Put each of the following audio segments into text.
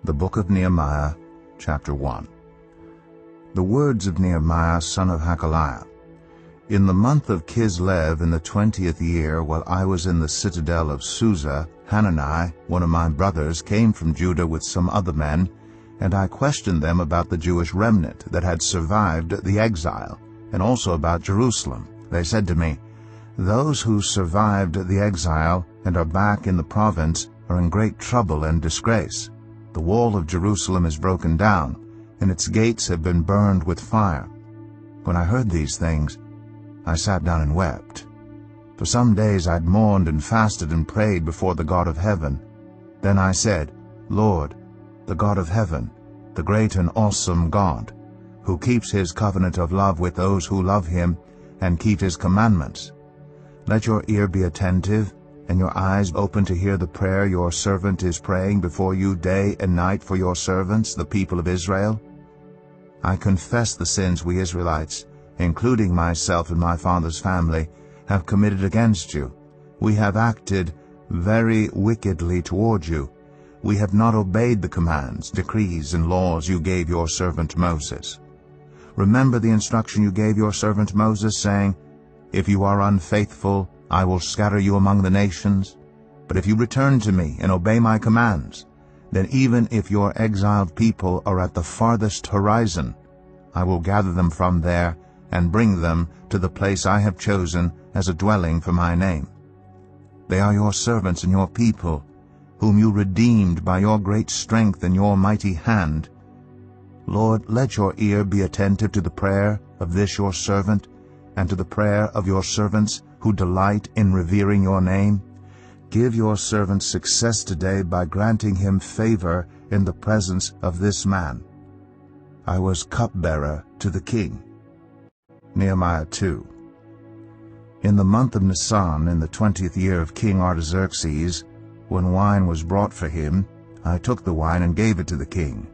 The Book of Nehemiah, Chapter 1. The words of Nehemiah, son of Hakaliah. In the month of Kislev, in the 20th year, while I was in the citadel of Susa, Hanani, one of my brothers, came from Judah with some other men, and I questioned them about the Jewish remnant that had survived the exile, and also about Jerusalem. They said to me, "Those who survived the exile and are back in the province are in great trouble and disgrace. The wall of Jerusalem is broken down, and its gates have been burned with fire." When I heard these things, I sat down and wept. For some days I'd mourned and fasted and prayed before the God of heaven. Then I said, "Lord, the God of heaven, the great and awesome God, who keeps his covenant of love with those who love him and keep his commandments, let your ear be attentive and your eyes open to hear the prayer your servant is praying before you day and night for your servants, the people of Israel. I confess the sins we Israelites, including myself and my father's family, have committed against you. We have acted very wickedly toward you. We have not obeyed the commands, decrees, and laws you gave your servant Moses. Remember the instruction you gave your servant Moses, saying, 'If you are unfaithful, I will scatter you among the nations. But if you return to me and obey my commands, then even if your exiled people are at the farthest horizon, I will gather them from there and bring them to the place I have chosen as a dwelling for my name. They are your servants and your people, whom you redeemed by your great strength and your mighty hand. Lord, let your ear be attentive to the prayer of this your servant, and to the prayer of your servants who delight in revering your name. Give your servant success today by granting him favor in the presence of this man." I was cupbearer to the king. Nehemiah 2. In the month of Nisan, in the 20th year of King Artaxerxes, when wine was brought for him, I took the wine and gave it to the king.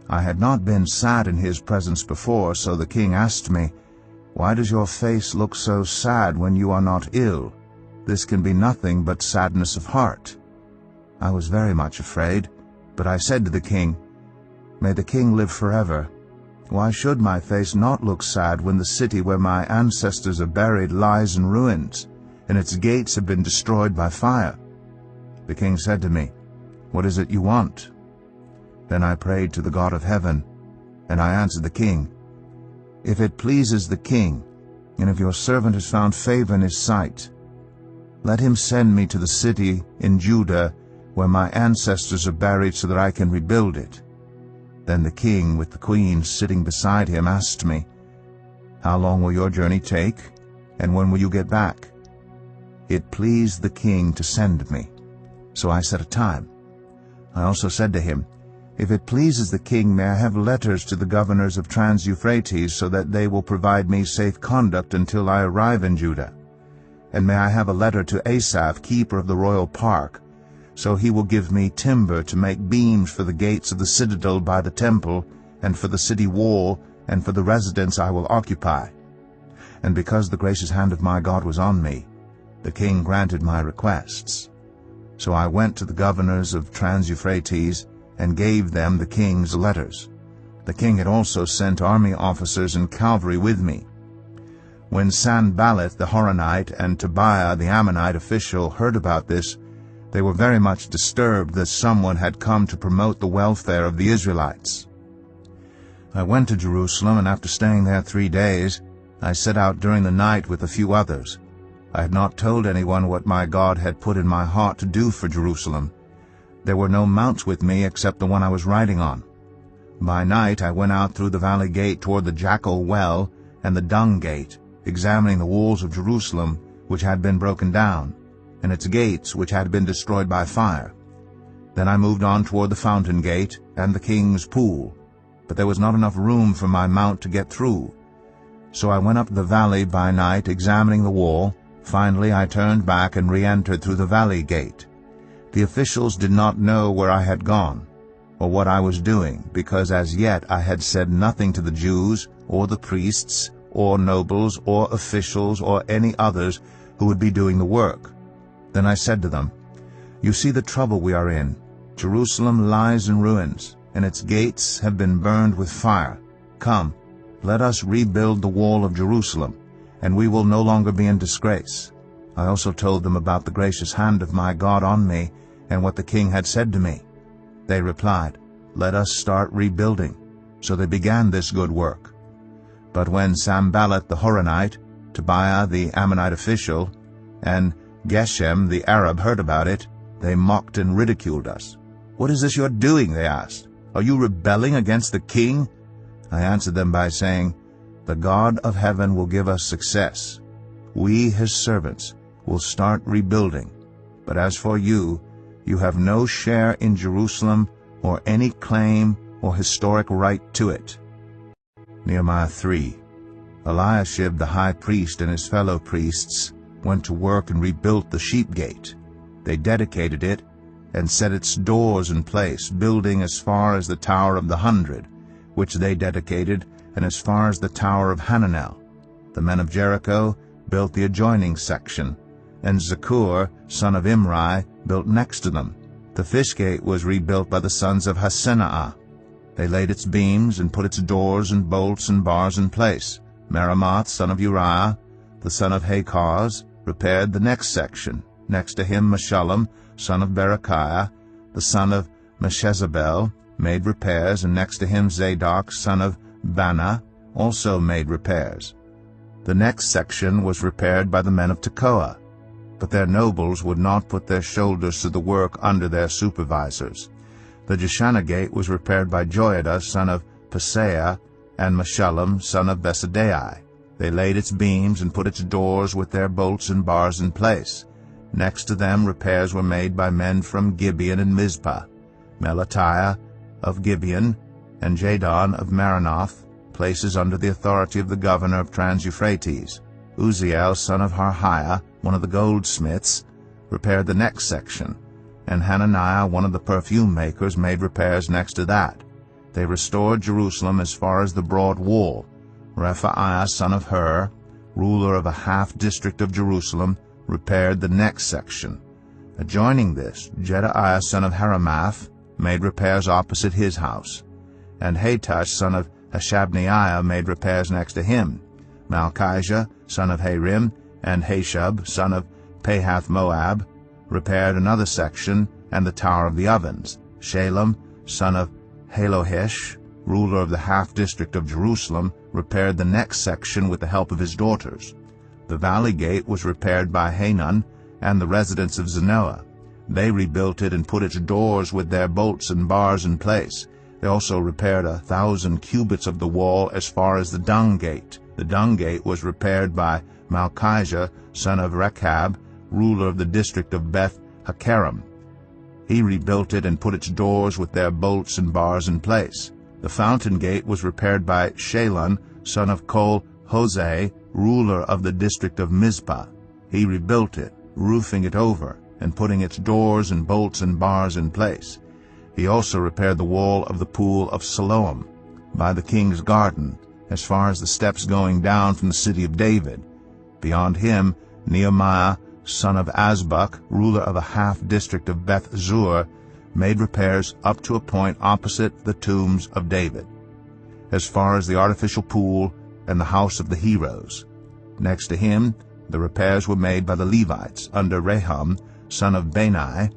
I had not been sad in his presence before, so the king asked me, "Why does your face look so sad when you are not ill? This can be nothing but sadness of heart." I was very much afraid, but I said to the king, "May the king live forever. Why should my face not look sad when the city where my ancestors are buried lies in ruins, and its gates have been destroyed by fire?" The king said to me, "What is it you want?" Then I prayed to the God of heaven, and I answered the king, "If it pleases the king, and if your servant has found favor in his sight, let him send me to the city in Judah where my ancestors are buried so that I can rebuild it." Then the king, with the queen sitting beside him, asked me, "How long will your journey take, and when will you get back?" It pleased the king to send me, so I set a time. I also said to him, "If it pleases the king, may I have letters to the governors of Trans-Euphrates so that they will provide me safe conduct until I arrive in Judah? And may I have a letter to Asaph, keeper of the royal park, so he will give me timber to make beams for the gates of the citadel by the temple, and for the city wall, and for the residence I will occupy." And because the gracious hand of my God was on me, the king granted my requests. So I went to the governors of Trans-Euphrates and gave them the king's letters. The king had also sent army officers and cavalry with me. When Sanballat the Horonite and Tobiah the Ammonite official heard about this, they were very much disturbed that someone had come to promote the welfare of the Israelites. I went to Jerusalem, and after staying there 3 days, I set out during the night with a few others. I had not told anyone what my God had put in my heart to do for Jerusalem. There were no mounts with me except the one I was riding on. By night I went out through the valley gate toward the Jackal Well and the Dung Gate, examining the walls of Jerusalem, which had been broken down, and its gates, which had been destroyed by fire. Then I moved on toward the Fountain Gate and the King's Pool, but there was not enough room for my mount to get through. So I went up the valley by night, examining the wall. Finally I turned back and re-entered through the Valley Gate. The officials did not know where I had gone, or what I was doing, because as yet I had said nothing to the Jews, or the priests, or nobles, or officials, or any others who would be doing the work. Then I said to them, "You see the trouble we are in. Jerusalem lies in ruins, and its gates have been burned with fire. Come, let us rebuild the wall of Jerusalem, and we will no longer be in disgrace. I also told them about the gracious hand of my God on me, and what the king had said to me. They replied, Let us start rebuilding. So they began this good work. But when Sanballat the Horonite, Tobiah the Ammonite official, and Geshem the Arab heard about it, they mocked and ridiculed us. What is this you are doing? They asked. Are you rebelling against the king? I answered them by saying, The God of heaven will give us success. We, his servants, will start rebuilding. But as for you, you have no share in Jerusalem or any claim or historic right to it. Nehemiah 3. Eliashib the high priest and his fellow priests went to work and rebuilt the sheep gate. They dedicated it and set its doors in place, building as far as the Tower of the 100, which they dedicated, and as far as the Tower of Hananel. The men of Jericho built the adjoining section, and Zakur, son of Imri, built next to them. The fish gate was rebuilt by the sons of Hasenaah. They laid its beams and put its doors and bolts and bars in place. Meremoth, son of Uriah, the son of Hakaz, repaired the next section. Next to him Meshullam, son of Berechiah, the son of Meshezabel, made repairs, and next to him Zadok, son of Bana, also made repairs. The next section was repaired by the men of Tekoa, but their nobles would not put their shoulders to the work under their supervisors. The Jeshanah gate was repaired by Joiada, son of Paseah, and Meshullam, son of Besadai. They laid its beams and put its doors with their bolts and bars in place. Next to them repairs were made by men from Gibeon and Mizpah, Melatiah of Gibeon and Jadon of Maronoth, places under the authority of the governor of Trans-Euphrates. Uzziel, son of Harhiah, one of the goldsmiths, repaired the next section, and Hananiah, one of the perfume makers, made repairs next to that. They restored Jerusalem as far as the broad wall. Rephaiah, son of Hur, ruler of a half-district of Jerusalem, repaired the next section. Adjoining this, Jedaiah, son of Haramath, made repairs opposite his house, and Hatush, son of Hashabneiah, made repairs next to him. Malchijah, son of Harim, and Hashub, son of Pahath-Moab, repaired another section and the Tower of the Ovens. Shalem, son of Halohesh, ruler of the half-district of Jerusalem, repaired the next section with the help of his daughters. The valley gate was repaired by Hanun and the residents of Zanoah. They rebuilt it and put its doors with their bolts and bars in place. They also repaired 1,000 cubits of the wall as far as the dung gate. The dung gate was repaired by Malchijah, son of Rechab, ruler of the district of Beth-Hakerem. He rebuilt it and put its doors with their bolts and bars in place. The fountain gate was repaired by Shalon, son of Kol-Hoseh, ruler of the district of Mizpah. He rebuilt it, roofing it over, and putting its doors and bolts and bars in place. He also repaired the wall of the pool of Siloam, by the king's garden, as far as the steps going down from the city of David. Beyond him, Nehemiah, son of Azbuk, ruler of a half-district of Beth-zur, made repairs up to a point opposite the tombs of David, as far as the artificial pool and the house of the heroes. Next to him, the repairs were made by the Levites, under Rehum, son of Bani.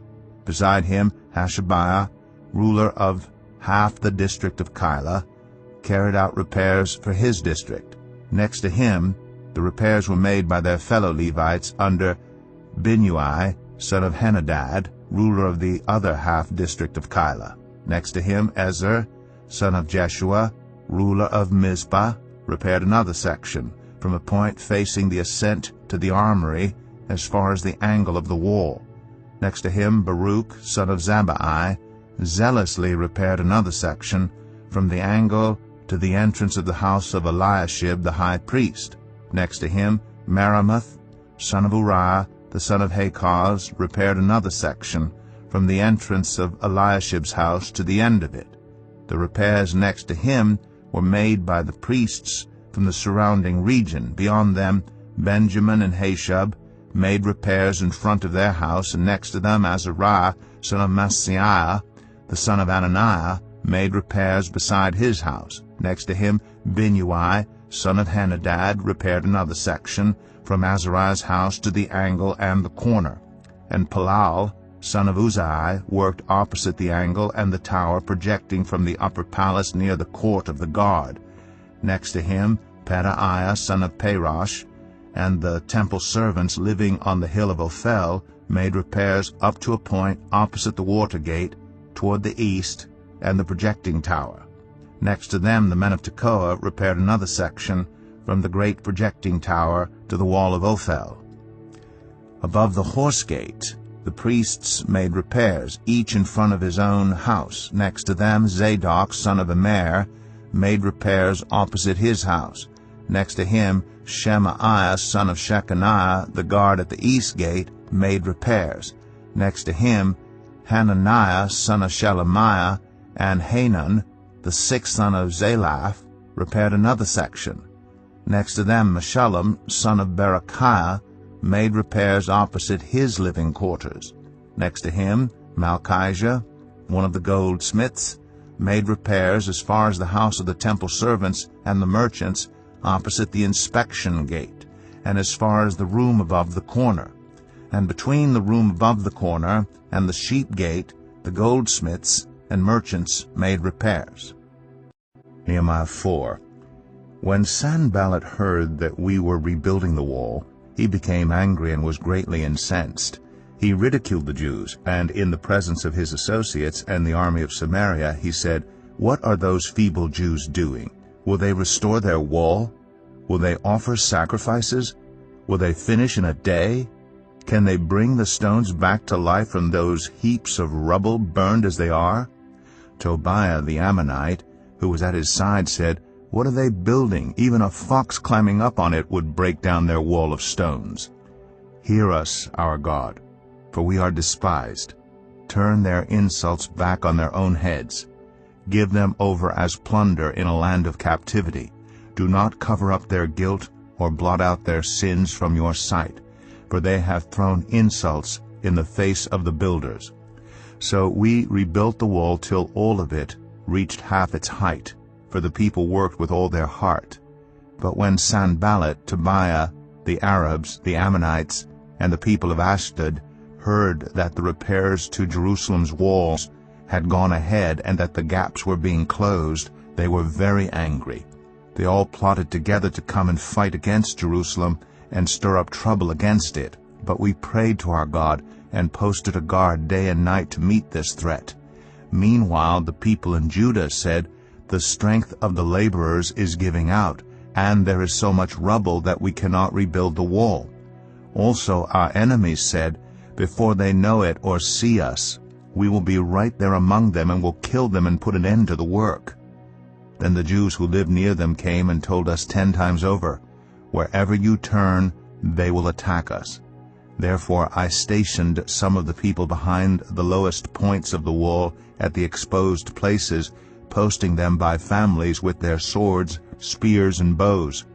Beside him, Hashabiah, ruler of half the district of Keilah, carried out repairs for his district. Next to him, the repairs were made by their fellow Levites under Binnui, son of Henadad, ruler of the other half-district of Keilah. Next to him, Ezer, son of Jeshua, ruler of Mizpah, repaired another section, from a point facing the ascent to the armory as far as the angle of the wall. Next to him, Baruch, son of Zabbai, zealously repaired another section, from the angle to the entrance of the house of Eliashib the high priest. Next to him, Meremoth, son of Uriah, the son of Hakaz, repaired another section, from the entrance of Eliashib's house to the end of it. The repairs next to him were made by the priests from the surrounding region. Beyond them, Benjamin and Hashub made repairs in front of their house, and next to them Azariah, son of Maaseiah, the son of Ananiah, made repairs beside his house. Next to him, Binnui, son of Henadad, repaired another section, from Azariah's house to the angle and the corner. And Palal, son of Uzai, worked opposite the angle and the tower projecting from the upper palace near the court of the guard. Next to him, Pedaiah, son of Parosh, and the temple servants living on the hill of Ophel made repairs up to a point opposite the water gate toward the east and the projecting tower. Next to them, the men of Tekoa repaired another section from the great projecting tower to the wall of Ophel. Above the horse gate, the priests made repairs, each in front of his own house. Next to them, Zadok, son of Immer, made repairs opposite his house. Next to him, Shemaiah, son of Shechaniah, the guard at the east gate, made repairs. Next to him, Hananiah, son of Shelemiah, and Hanan, the sixth son of Zalaph, repaired another section. Next to them, Meshullam, son of Berechiah, made repairs opposite his living quarters. Next to him, Malchijah, one of the goldsmiths, made repairs as far as the house of the temple servants and the merchants opposite the inspection gate, and as far as the room above the corner. And between the room above the corner and the sheep gate, the goldsmiths and merchants made repairs. Nehemiah 4. When Sanballat heard that we were rebuilding the wall, he became angry and was greatly incensed. He ridiculed the Jews, and in the presence of his associates and the army of Samaria, he said, "What are those feeble Jews doing? Will they restore their wall? Will they offer sacrifices? Will they finish in a day? Can they bring the stones back to life from those heaps of rubble burned as they are?" Tobiah the Ammonite, who was at his side, said, "What are they building? Even a fox climbing up on it would break down their wall of stones." Hear us, our God, for we are despised. Turn their insults back on their own heads. Give them over as plunder in a land of captivity. Do not cover up their guilt or blot out their sins from your sight, for they have thrown insults in the face of the builders. So we rebuilt the wall till all of it reached half its height, for the people worked with all their heart. But when Sanballat, Tobiah, the Arabs, the Ammonites, and the people of Ashdod heard that the repairs to Jerusalem's walls had gone ahead and that the gaps were being closed, they were very angry. They all plotted together to come and fight against Jerusalem and stir up trouble against it. But we prayed to our God and posted a guard day and night to meet this threat. Meanwhile, the people in Judah said, "The strength of the laborers is giving out, and there is so much rubble that we cannot rebuild the wall." Also our enemies said, "Before they know it or see us, we will be right there among them and will kill them and put an end to the work." Then the Jews who lived near them came and told us 10 times over, "Wherever you turn, they will attack us." Therefore I stationed some of the people behind the lowest points of the wall at the exposed places, posting them by families with their swords, spears, and bows.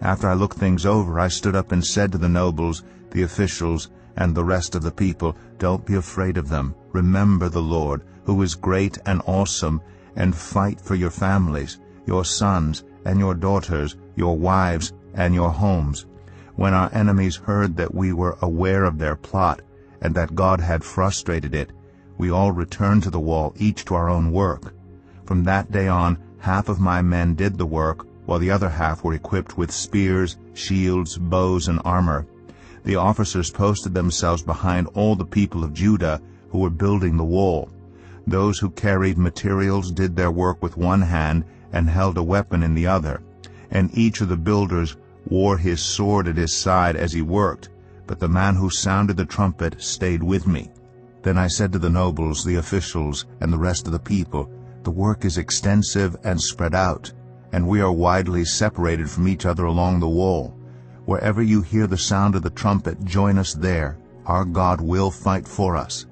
After I looked things over, I stood up and said to the nobles, the officials, and the rest of the people, "Don't be afraid of them. Remember the Lord, who is great and awesome, and fight for your families, your sons and your daughters, your wives and your homes." When our enemies heard that we were aware of their plot, and that God had frustrated it, we all returned to the wall, each to our own work. From that day on, half of my men did the work, while the other half were equipped with spears, shields, bows, and armor. The officers posted themselves behind all the people of Judah who were building the wall. Those who carried materials did their work with one hand and held a weapon in the other, and each of the builders wore his sword at his side as he worked, but the man who sounded the trumpet stayed with me. Then I said to the nobles, the officials, and the rest of the people, "The work is extensive and spread out, and we are widely separated from each other along the wall. Wherever you hear the sound of the trumpet, join us there. Our God will fight for us."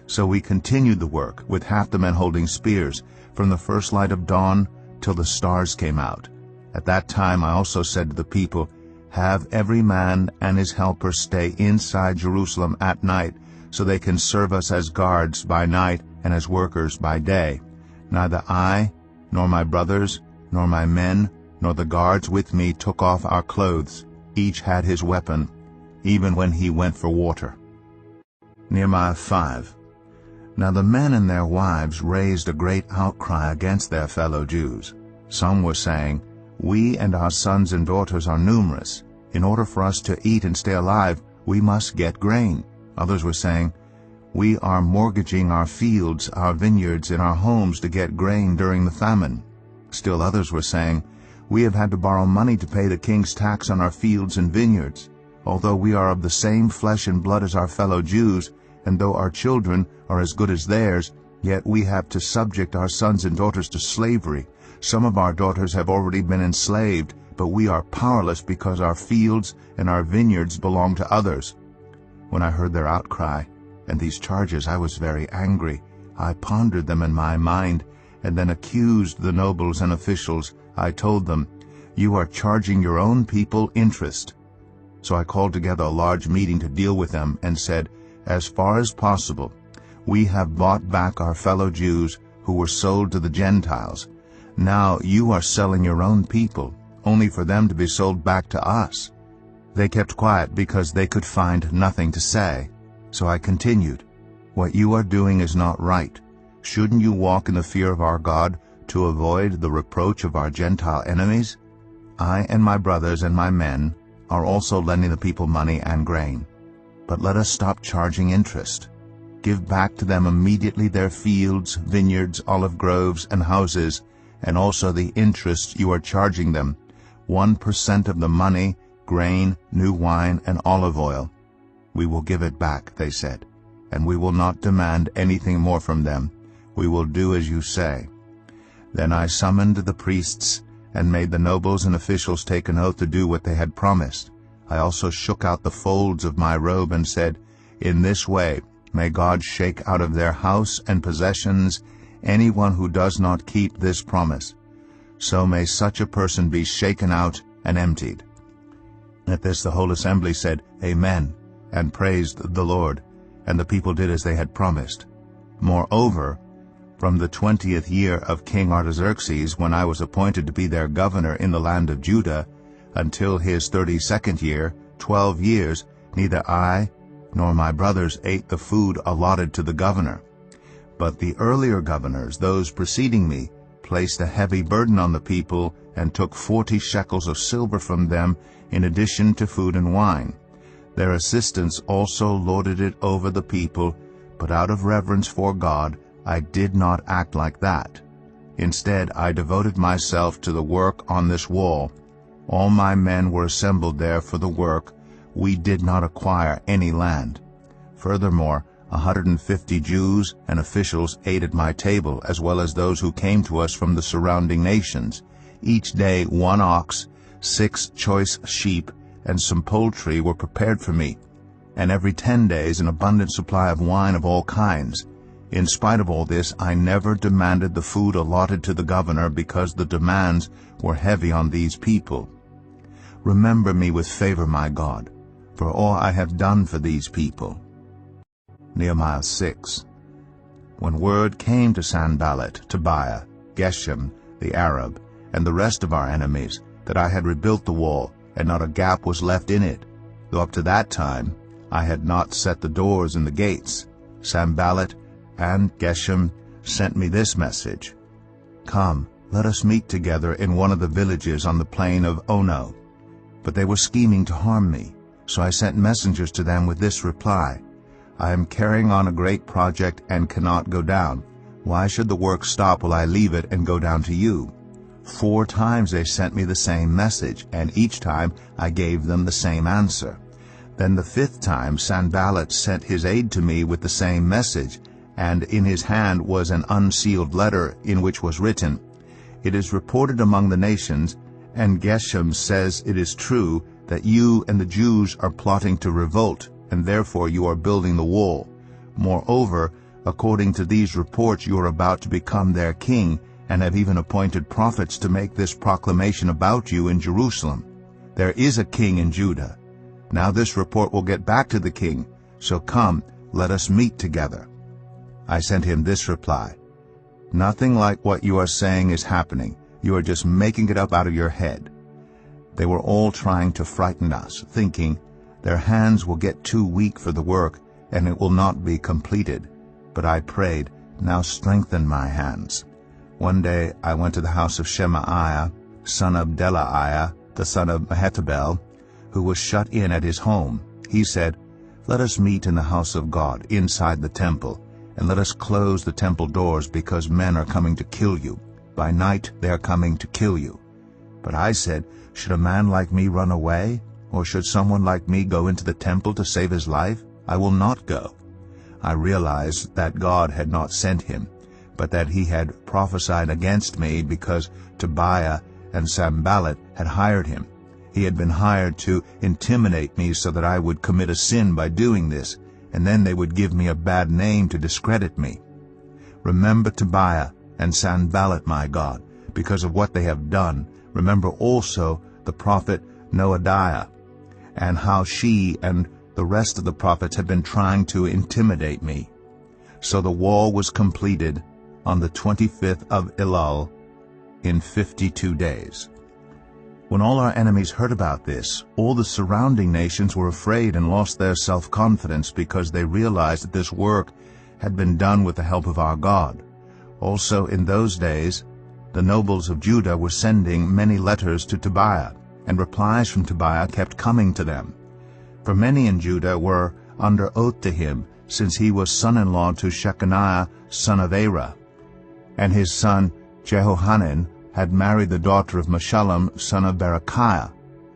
So we continued the work, with half the men holding spears, from the first light of dawn till the stars came out. At that time I also said to the people, "Have every man and his helper stay inside Jerusalem at night, so they can serve us as guards by night and as workers by day. Neither I, nor my brothers, nor my men, nor the guards with me took off our clothes. Each had his weapon, even when he went for water. Nehemiah 5. Now the men and their wives raised a great outcry against their fellow Jews. Some were saying, "We and our sons and daughters are numerous. In order for us to eat and stay alive, we must get grain." Others were saying, "We are mortgaging our fields, our vineyards, and our homes to get grain during the famine." Still others were saying, "We have had to borrow money to pay the king's tax on our fields and vineyards. Although we are of the same flesh and blood as our fellow Jews, and though our children are as good as theirs, yet we have to subject our sons and daughters to slavery. Some of our daughters have already been enslaved, but we are powerless because our fields and our vineyards belong to others." When I heard their outcry and these charges, I was very angry. I pondered them in my mind, and then accused the nobles and officials. I told them, "You are charging your own people interest." So I called together a large meeting to deal with them and said, "As far as possible, we have bought back our fellow Jews who were sold to the Gentiles. Now you are selling your own people, only for them to be sold back to us." They kept quiet because they could find nothing to say. So I continued, "What you are doing is not right. Shouldn't you walk in the fear of our God to avoid the reproach of our Gentile enemies? I and my brothers and my men are also lending the people money and grain. But let us stop charging interest. Give back to them immediately their fields, vineyards, olive groves, and houses, and also the interest you are charging them, 1% of the money, grain, new wine, and olive oil." "We will give it back," they said, "and we will not demand anything more from them. We will do as you say." Then I summoned the priests and made the nobles and officials take an oath to do what they had promised. I also shook out the folds of my robe and said, "In this way may God shake out of their house and possessions anyone who does not keep this promise. So may such a person be shaken out and emptied." At this the whole assembly said, "Amen," and praised the Lord, and the people did as they had promised. Moreover, from the 20th year of King Artaxerxes, when I was appointed to be their governor in the land of Judah, until his 32nd year, 12 years, neither I nor my brothers ate the food allotted to the governor. But the earlier governors, those preceding me, placed a heavy burden on the people and took 40 shekels of silver from them in addition to food and wine. Their assistants also lorded it over the people, but out of reverence for God, I did not act like that. Instead, I devoted myself to the work on this wall. All my men were assembled there for the work. We did not acquire any land. Furthermore, 150 Jews and officials ate at my table, as well as those who came to us from the surrounding nations. Each day 1 ox, 6 choice sheep, and some poultry were prepared for me, and every 10 days an abundant supply of wine of all kinds. In spite of all this, I never demanded the food allotted to the governor, because the demands were heavy on these people. Remember me with favor, my God, for all I have done for these people. Nehemiah 6. When word came to Sanballat, Tobiah, Geshem, the Arab, and the rest of our enemies, that I had rebuilt the wall, and not a gap was left in it, though up to that time I had not set the doors and the gates, Sanballat and Geshem sent me this message: "Come, let us meet together in one of the villages on the plain of Ono." But they were scheming to harm me, so I sent messengers to them with this reply: "I am carrying on a great project and cannot go down. Why should the work stop while I leave it and go down to you?" 4 times they sent me the same message, and each time I gave them the same answer. Then the 5th time Sanballat sent his aide to me with the same message, and in his hand was an unsealed letter in which was written, "It is reported among the nations, and Geshem says it is true, that you and the Jews are plotting to revolt, and therefore you are building the wall. Moreover, according to these reports, you are about to become their king, and have even appointed prophets to make this proclamation about you in Jerusalem: There is a king in Judah. Now this report will get back to the king, so come, let us meet together." I sent him this reply: "Nothing like what you are saying is happening. You are just making it up out of your head." They were all trying to frighten us, thinking, "Their hands will get too weak for the work, and it will not be completed." But I prayed, "Now strengthen my hands." One day I went to the house of Shemaiah, son of Delaiah, the son of Mehetabel, who was shut in at his home. He said, "Let us meet in the house of God, inside the temple, and let us close the temple doors, because men are coming to kill you. By night they are coming to kill you." But I said, "Should a man like me run away? Or should someone like me go into the temple to save his life? I will not go." I realized that God had not sent him, but that he had prophesied against me because Tobiah and Sanballat had hired him. He had been hired to intimidate me so that I would commit a sin by doing this, and then they would give me a bad name to discredit me. Remember Tobiah and Sanballat, my God, because of what they have done. Remember also the prophet Noadiah, and how she and the rest of the prophets had been trying to intimidate me. So the wall was completed on the 25th of Elul in 52 days. When all our enemies heard about this, all the surrounding nations were afraid and lost their self-confidence, because they realized that this work had been done with the help of our God. Also in those days, the nobles of Judah were sending many letters to Tobiah, and replies from Tobiah kept coming to them. For many in Judah were under oath to him, since he was son-in-law to Shechaniah, son of Arah, and his son Jehohanan had married the daughter of Meshullam, son of Berechiah.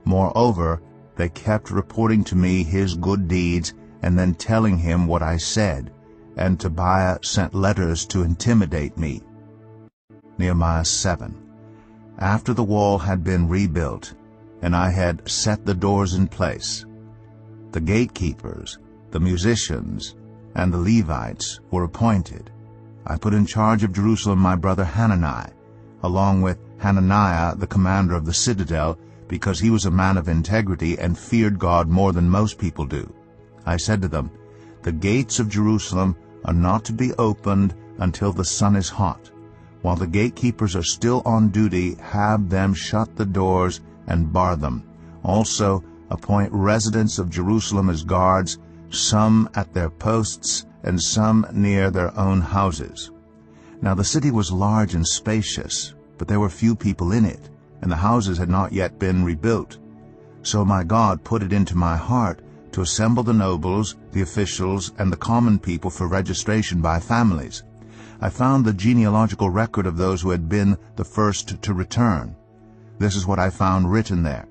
Moreover, they kept reporting to me his good deeds, and then telling him what I said, and Tobiah sent letters to intimidate me. Nehemiah 7. After the wall had been rebuilt, and I had set the doors in place, the gatekeepers, the musicians, and the Levites were appointed. I put in charge of Jerusalem my brother Hanani, along with Hananiah, the commander of the citadel, because he was a man of integrity and feared God more than most people do. I said to them, "The gates of Jerusalem are not to be opened until the sun is hot. While the gatekeepers are still on duty, have them shut the doors and bar them. Also appoint residents of Jerusalem as guards, some at their posts and some near their own houses." Now the city was large and spacious, but there were few people in it, and the houses had not yet been rebuilt. So my God put it into my heart to assemble the nobles, the officials, and the common people for registration by families. I found the genealogical record of those who had been the first to return. This is what I found written there.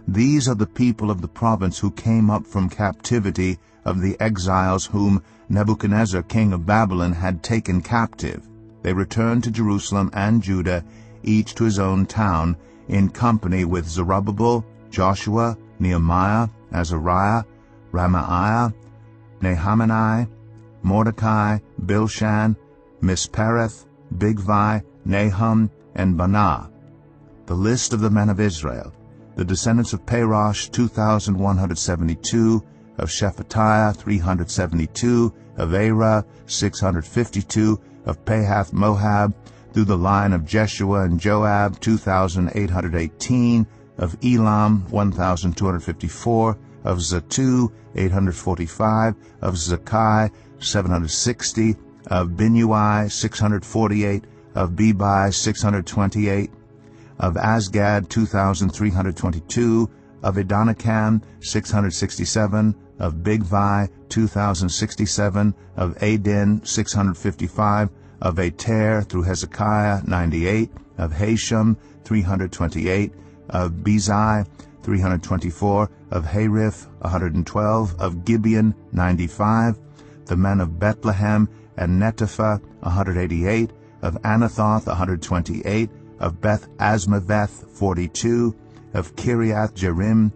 "These are the people of the province who came up from captivity of the exiles whom Nebuchadnezzar, king of Babylon, had taken captive. They returned to Jerusalem and Judah, each to his own town, in company with Zerubbabel, Joshua, Nehemiah, Azariah, Ramaiah, Nahamani, Mordecai, Bilshan, Mispereth, Bigvai, Nahum, and Banah. The list of the men of Israel: the descendants of Parosh, 2,172, of Shephatiah, 372, of Arah, 652, of Pahath Moab, through the line of Jeshua and Joab, 2,818, of Elam, 1,254, of Zatu, 845, of Zakai, 760, of Binui, 648, of Bebai, 628, of Asgad, 2,322, of Adonikam, 667, of Bigvai, 2,067, of Adin, 655, of Ater through Hezekiah, 98, of Hashem, 328, of Bezai, 324, of Hariph, 112, of Gibeon, 95, the men of Bethlehem and Netophah, 188, of Anathoth, 128, of Beth Asmaveth, 42, of Kiriath Jearim,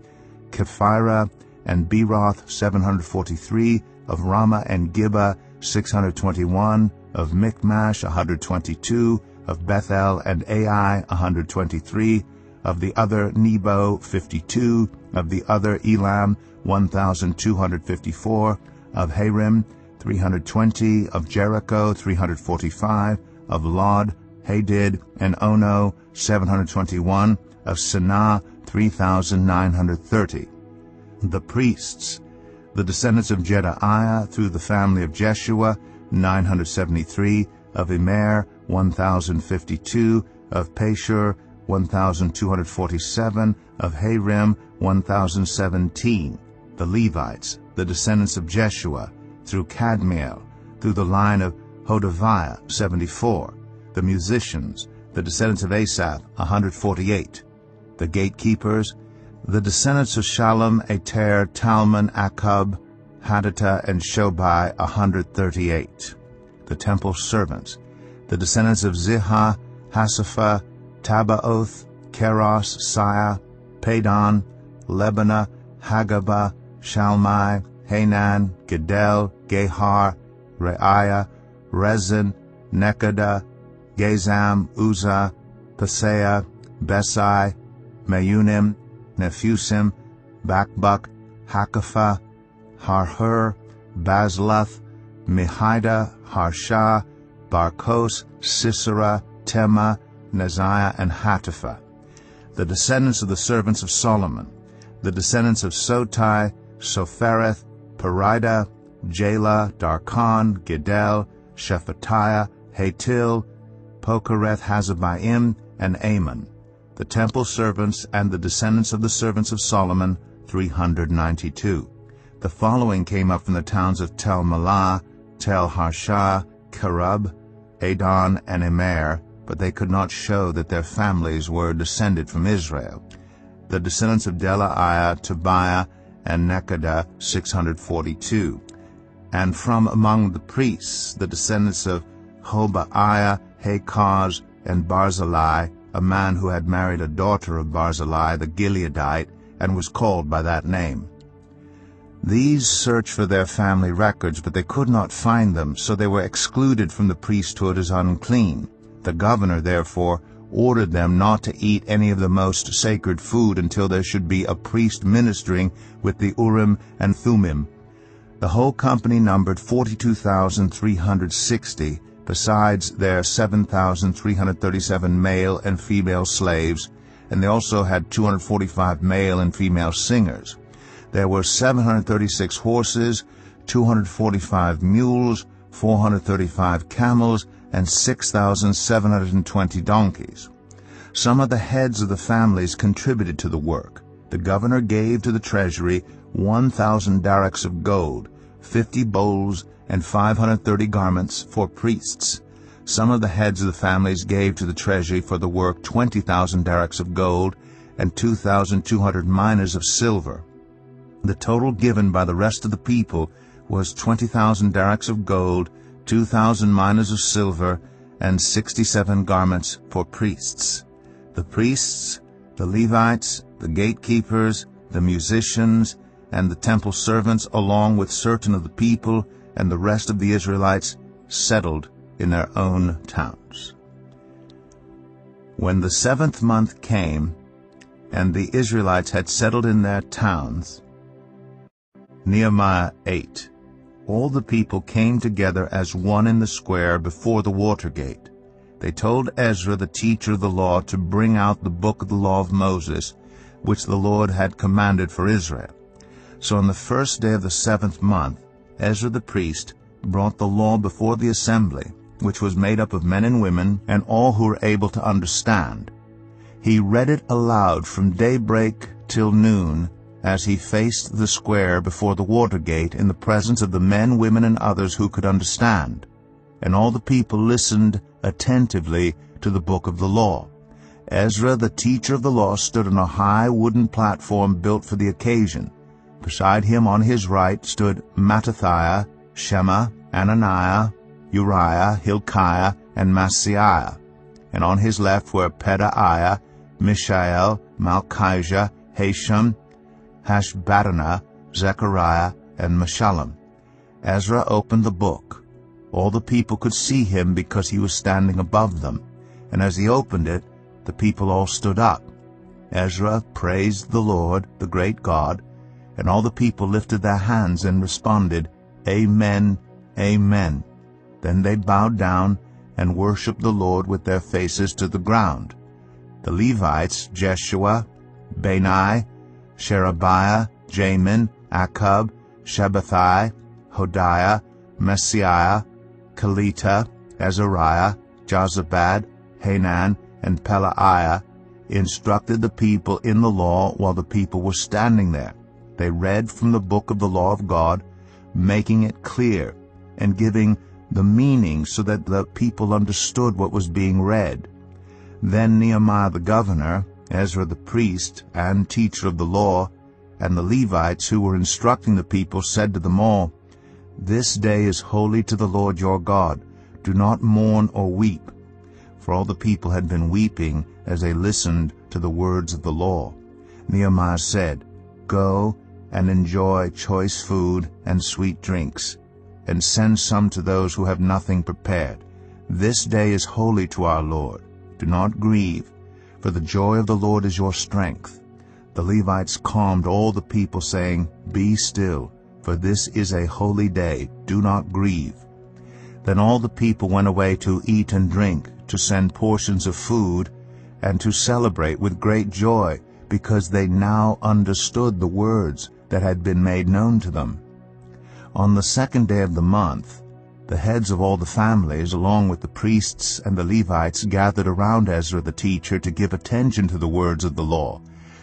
Kephirah, and Beeroth, 743, of Ramah and Gibeah, 621, of Michmash, 122, of Bethel and Ai, 123, of the other Nebo, 52, of the other Elam, 1,254, of Harim, 320, of Jericho 345, of Lod, Hadid, and Ono 721, of Sanaa 3,930. The priests, the descendants of Jedaiah through the family of Jeshua 973, of Immer 1,052, of Pashur 1,247, of Harim 1,017. The Levites, the descendants of Jeshua through Kadmiel, through the line of Hodaviah 74. The musicians, the descendants of Asaph 148. The gatekeepers, the descendants of Shalom, Ater, Talmon, Akub, Haditha, and Shobai 138. The temple servants, the descendants of Ziha, Hasapha, Tabaoth, Keros, Siah, Padon, Lebanah, Hagabah, Shalmai, Hanan, Gedel, Gehar, Reiah, Rezin, Nekada, Gazam, Uzzah, Paseah, Besai, Meunim, Nephusim, Bakbuk, Hakapha, Harhur, Bazluth, Mehida, Harsha, Barkos, Sisera, Tema, Neziah, and Hatipha. The descendants of the servants of Solomon, the descendants of Sotai, Sophereth, Perida, Jala, Darkon, Gedel, Shephatiah, Hatil, Pokereth-Hazabaim, and Ammon. The temple servants and the descendants of the servants of Solomon, 392. The following came up from the towns of Tel Melah, Tel Harsha, Kerub, Adon, and Immer, but they could not show that their families were descended from Israel. The descendants of Delaiah, Tobiah, and Nekada, 642. And from among the priests, the descendants of Hobaiah, Hakaz, and Barzillai, a man who had married a daughter of Barzillai the Gileadite, and was called by that name. These searched for their family records, but they could not find them, so they were excluded from the priesthood as unclean. The governor, therefore, ordered them not to eat any of the most sacred food until there should be a priest ministering with the Urim and Thummim. The whole company numbered 42,360, besides their 7,337 male and female slaves, and they also had 245 male and female singers. There were 736 horses, 245 mules, 435 camels, and 6,720 donkeys. Some of the heads of the families contributed to the work. The governor gave to the treasury 1,000 darrachs of gold, 50 bowls, and 530 garments for priests. Some of the heads of the families gave to the treasury for the work 20,000 darrachs of gold and 2,200 minas of silver. The total given by the rest of the people was 20,000 darrachs of gold, 2,000 minas of silver, and 67 garments for priests. The priests, the Levites, the gatekeepers, the musicians, and the temple servants, along with certain of the people and the rest of the Israelites, settled in their own towns. When the 7th month came, and the Israelites had settled in their towns, Nehemiah 8. All the people came together as one in the square before the water gate. They told Ezra the teacher of the law to bring out the book of the law of Moses, which the Lord had commanded for Israel. So on the 1st day of the 7th month, Ezra the priest brought the law before the assembly, which was made up of men and women, and all who were able to understand. He read it aloud from daybreak till noon, as he faced the square before the water gate in the presence of the men, women, and others who could understand. And all the people listened attentively to the book of the law. Ezra, the teacher of the law, stood on a high wooden platform built for the occasion. Beside him on his right stood Mattithiah, Shema, Ananiah, Uriah, Hilkiah, and Maaseiah. And on his left were Pedaiah, Mishael, Malchijah, Hashum, Hashbaddanah, Zechariah, and Meshullam. Ezra opened the book. All the people could see him because he was standing above them. And as he opened it, the people all stood up. Ezra praised the Lord, the great God, and all the people lifted their hands and responded, Amen, Amen." Then they bowed down and worshipped the Lord with their faces to the ground. The Levites, Jeshua, Bani, Sherebiah, Jamin, Akkub, Shabbathai, Hodiah, Messiah, Kelita, Azariah, Jozabad, Hanan, and Pelaiah, instructed the people in the law while the people were standing there. They read from the book of the law of God, making it clear and giving the meaning so that the people understood what was being read. Then Nehemiah the governor, Ezra the priest and teacher of the law, and the Levites who were instructing the people said to them all, "This day is holy to the Lord your God. Do not mourn or weep." For all the people had been weeping as they listened to the words of the law. Nehemiah said, "Go and enjoy choice food and sweet drinks, and send some to those who have nothing prepared. This day is holy to our Lord. Do not grieve, for the joy of the Lord is your strength." The Levites calmed all the people, saying, "Be still, for this is a holy day. Do not grieve." Then all the people went away to eat and drink, to send portions of food, and to celebrate with great joy, because they now understood the words that had been made known to them. On the second day of the month, the heads of all the families, along with the priests and the Levites, gathered around Ezra the teacher to give attention to the words of the law.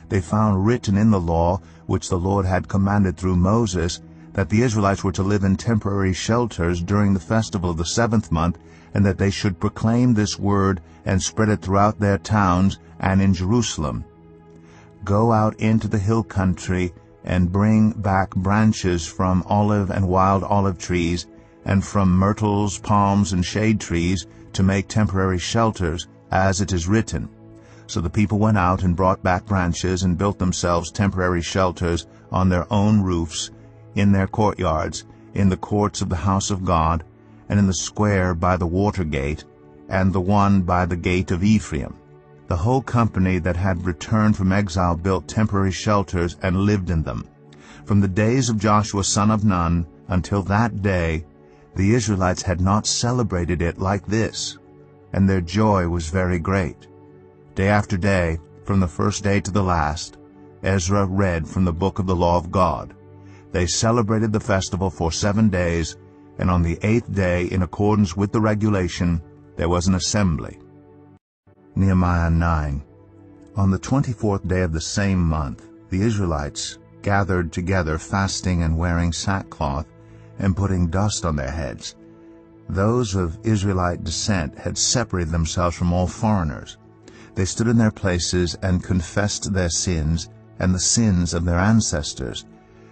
They found written in the law, which the Lord had commanded through Moses, that the Israelites were to live in temporary shelters during the festival of the 7th month, and that they should proclaim this word and spread it throughout their towns and in Jerusalem. "Go out into the hill country and bring back branches from olive and wild olive trees, and from myrtles, palms, and shade trees, to make temporary shelters, as it is written." So the people went out and brought back branches and built themselves temporary shelters on their own roofs, in their courtyards, in the courts of the house of God, and in the square by the water gate, and the one by the gate of Ephraim. The whole company that had returned from exile built temporary shelters and lived in them. From the days of Joshua son of Nun until that day, the Israelites had not celebrated it like this, and their joy was very great. Day after day, from the first day to the last, Ezra read from the book of the law of God. They celebrated the festival for 7 days, and on the 8th day, in accordance with the regulation, there was an assembly. Nehemiah 9. On the 24th day of the same month, the Israelites gathered together, fasting and wearing sackcloth, and putting dust on their heads. Those of Israelite descent had separated themselves from all foreigners. They stood in their places and confessed their sins and the sins of their ancestors.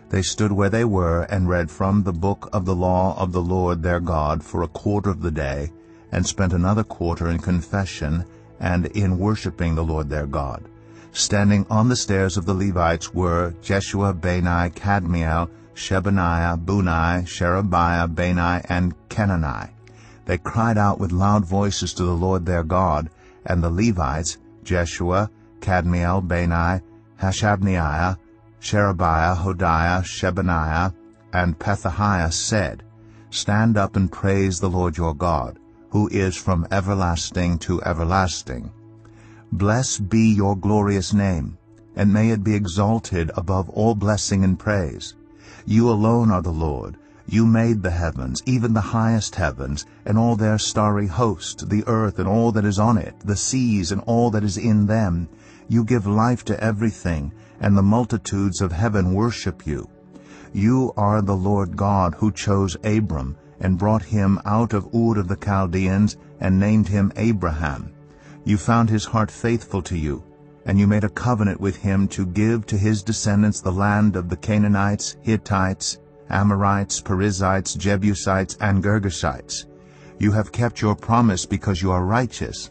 They stood where they were and read from the book of the law of the Lord their God for a quarter of the day, and spent another quarter in confession and in worshiping the Lord their God. Standing on the stairs of the Levites were Jeshua, Bani, Kadmiel, Shebaniah, Bunai, Sherebiah, Bani, and Kenani. They cried out with loud voices to the Lord their God, and the Levites, Jeshua, Kadmiel, Bani, Hashabniah, Sherebiah, Hodiah, Shebaniah, and Pethahiah said, "Stand up and praise the Lord your God, who is from everlasting to everlasting. Blessed be your glorious name, and may it be exalted above all blessing and praise. You alone are the Lord. You made the heavens, even the highest heavens, and all their starry host, the earth and all that is on it, the seas and all that is in them. You give life to everything, and the multitudes of heaven worship you. You are the Lord God who chose Abram and brought him out of Ur of the Chaldeans and named him Abraham. You found his heart faithful to you, and you made a covenant with him to give to his descendants the land of the Canaanites, Hittites, Amorites, Perizzites, Jebusites, and Girgashites. You have kept your promise because you are righteous.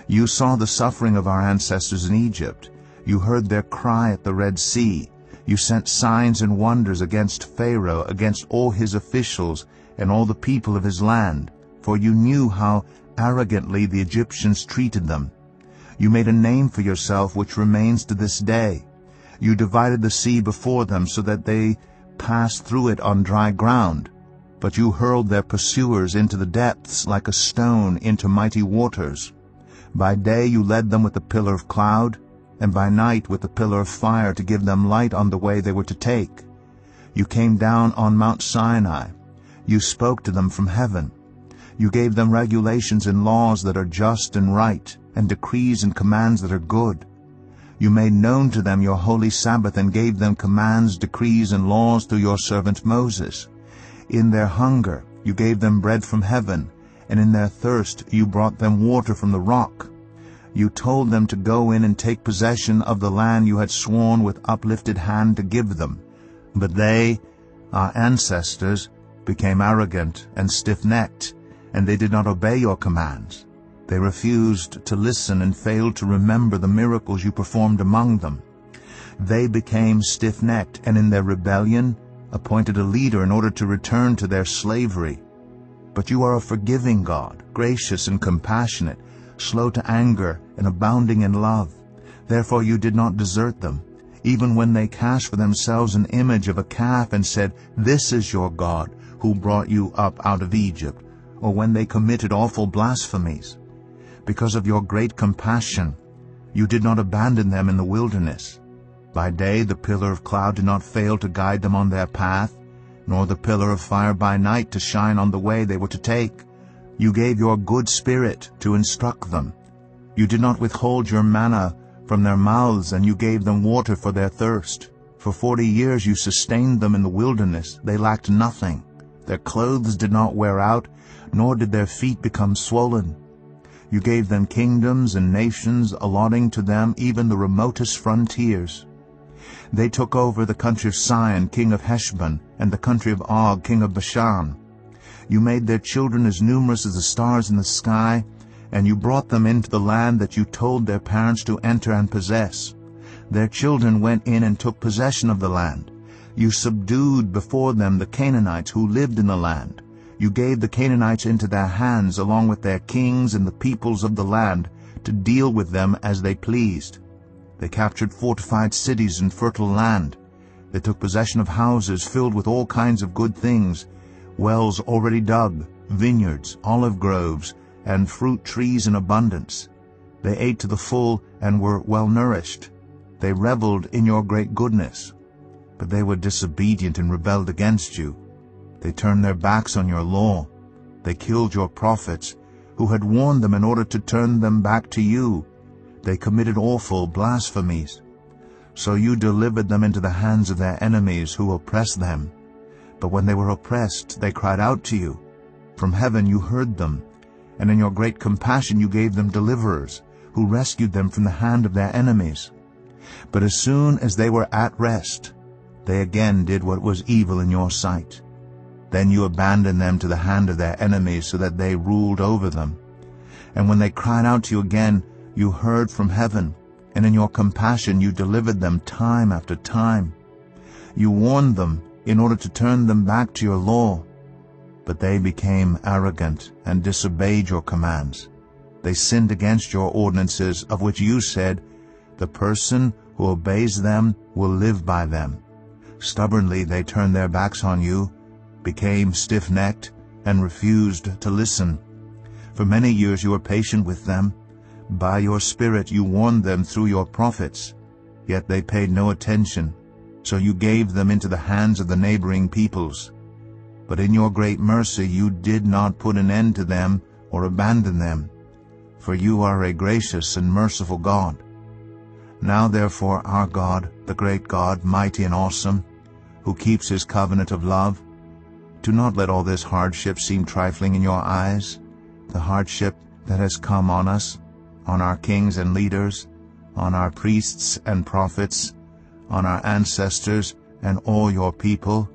You saw the suffering of our ancestors in Egypt. You heard their cry at the Red Sea. You sent signs and wonders against Pharaoh, against all his officials, and all the people of his land, for you knew how arrogantly the Egyptians treated them. You made a name for yourself which remains to this day. You divided the sea before them so that they passed through it on dry ground. But you hurled their pursuers into the depths like a stone into mighty waters. By day you led them with a pillar of cloud, and by night with a pillar of fire to give them light on the way they were to take. You came down on Mount Sinai. You spoke to them from heaven. You gave them regulations and laws that are just and right, and decrees and commands that are good. You made known to them your holy Sabbath and gave them commands, decrees, and laws through your servant Moses. In their hunger you gave them bread from heaven, and in their thirst you brought them water from the rock. You told them to go in and take possession of the land you had sworn with uplifted hand to give them. But they, our ancestors, became arrogant and stiff-necked, and they did not obey your commands. They refused to listen and failed to remember the miracles you performed among them. They became stiff-necked, and in their rebellion appointed a leader in order to return to their slavery. But you are a forgiving God, gracious and compassionate, slow to anger and abounding in love. Therefore you did not desert them, even when they cast for themselves an image of a calf and said, "This is your God, who brought you up out of Egypt," or when they committed awful blasphemies. Because of your great compassion, you did not abandon them in the wilderness. By day the pillar of cloud did not fail to guide them on their path, nor the pillar of fire by night to shine on the way they were to take. You gave your good spirit to instruct them. You did not withhold your manna from their mouths, and you gave them water for their thirst. For 40 years you sustained them in the wilderness. They lacked nothing. Their clothes did not wear out, nor did their feet become swollen. You gave them kingdoms and nations, allotting to them even the remotest frontiers. They took over the country of Sihon, king of Heshbon, and the country of Og, king of Bashan. You made their children as numerous as the stars in the sky, and you brought them into the land that you told their parents to enter and possess. Their children went in and took possession of the land. You subdued before them the Canaanites who lived in the land. You gave the Canaanites into their hands, along with their kings and the peoples of the land, to deal with them as they pleased. They captured fortified cities and fertile land. They took possession of houses filled with all kinds of good things, wells already dug, vineyards, olive groves, and fruit trees in abundance. They ate to the full and were well nourished. They reveled in your great goodness. But they were disobedient and rebelled against you. They turned their backs on your law. They killed your prophets, who had warned them in order to turn them back to you. They committed awful blasphemies. So you delivered them into the hands of their enemies who oppressed them. But when they were oppressed, they cried out to you. From heaven you heard them, and in your great compassion you gave them deliverers, who rescued them from the hand of their enemies. But as soon as they were at rest, they again did what was evil in your sight. Then you abandoned them to the hand of their enemies, so that they ruled over them. And when they cried out to you again, you heard from heaven, and in your compassion you delivered them time after time. You warned them in order to turn them back to your law. But they became arrogant and disobeyed your commands. They sinned against your ordinances, of which you said, "The person who obeys them will live by them." Stubbornly they turned their backs on you, became stiff-necked, and refused to listen. For many years you were patient with them. By your Spirit you warned them through your prophets, yet they paid no attention, so you gave them into the hands of the neighboring peoples. But in your great mercy you did not put an end to them or abandon them, for you are a gracious and merciful God. Now therefore our God, the great God, mighty and awesome, who keeps his covenant of love, do not let all this hardship seem trifling in your eyes, the hardship that has come on us, on our kings and leaders, on our priests and prophets, on our ancestors and all your people,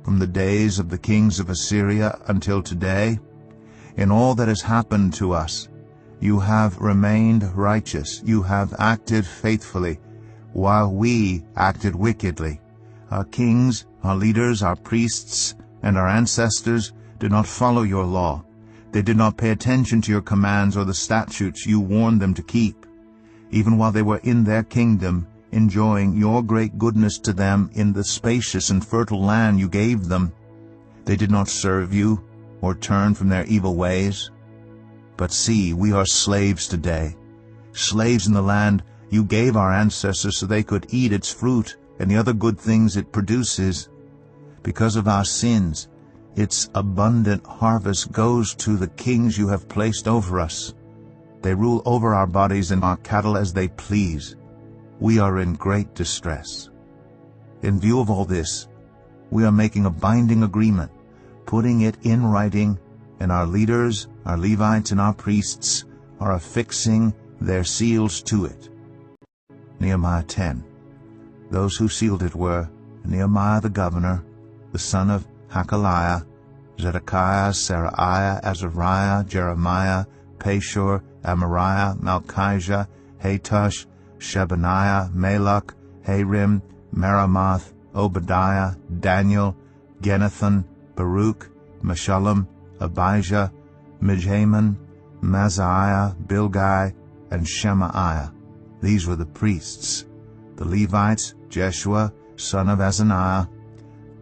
from the days of the kings of Assyria until today. In all that has happened to us, you have remained righteous. You have acted faithfully, while we acted wickedly. Our kings, our leaders, our priests, and our ancestors did not follow your law. They did not pay attention to your commands or the statutes you warned them to keep, even while they were in their kingdom, enjoying your great goodness to them in the spacious and fertile land you gave them. They did not serve you or turn from their evil ways. But see, we are slaves today, slaves in the land you gave our ancestors so they could eat its fruit and the other good things it produces. Because of our sins, its abundant harvest goes to the kings you have placed over us. They rule over our bodies and our cattle as they please. We are in great distress. In view of all this, we are making a binding agreement, putting it in writing, and our leaders, our Levites, and our priests are affixing their seals to it. Nehemiah 10. Those who sealed it were Nehemiah the governor, the son of Hakaliah, Zedekiah, Seraiah, Azariah, Jeremiah, Pashur, Amariah, Malchijah, Hatush, Shebaniah, Malach, Harim, Merimoth, Obadiah, Daniel, Ginathan, Baruch, Meshullam, Abijah, Mijamin, Maziah, Bilgai, and Shemaiah. These were the priests. The Levites, Jeshua, son of Azaniah,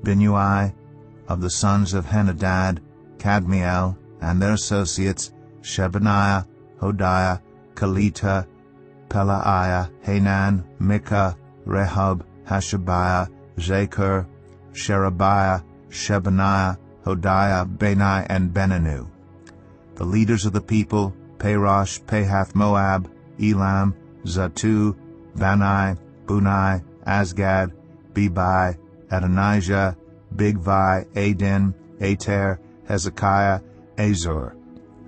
Binnui, of the sons of Henadad, Kadmiel, and their associates, Shebaniah, Hodiah, Kelita, Pelaiah, Hanan, Micah, Rehob, Hashabiah, Zachar, Sherebiah, Shebaniah, Hodiah, Bani, and Beninu. The leaders of the people, Parosh, Pahath-Moab, Elam, Zatu, Bani, Bunai, Asgad, Bebai, Adonijah, Bigvai, Adin, Ater, Hezekiah, Azur,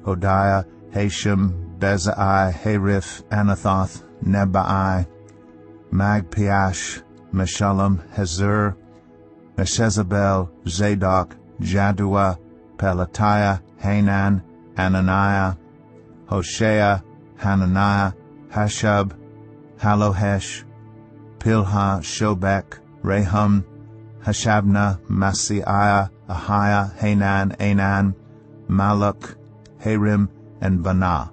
Hodiah, Hashem, Bezai, Hariph, Anathoth, Nebai, Magpiash, Meshullam, Hazur, Meshezabel, Zadok, Jaddua, Pelatiah, Hanan, Ananiah, Hoshea, Hananiah, Hashub, Halohesh, Pilha, Shobek, Rehum, Hashabna, Maaseiah, Ahiah, Hanan, Anan, Maluk, Harim, and Banah.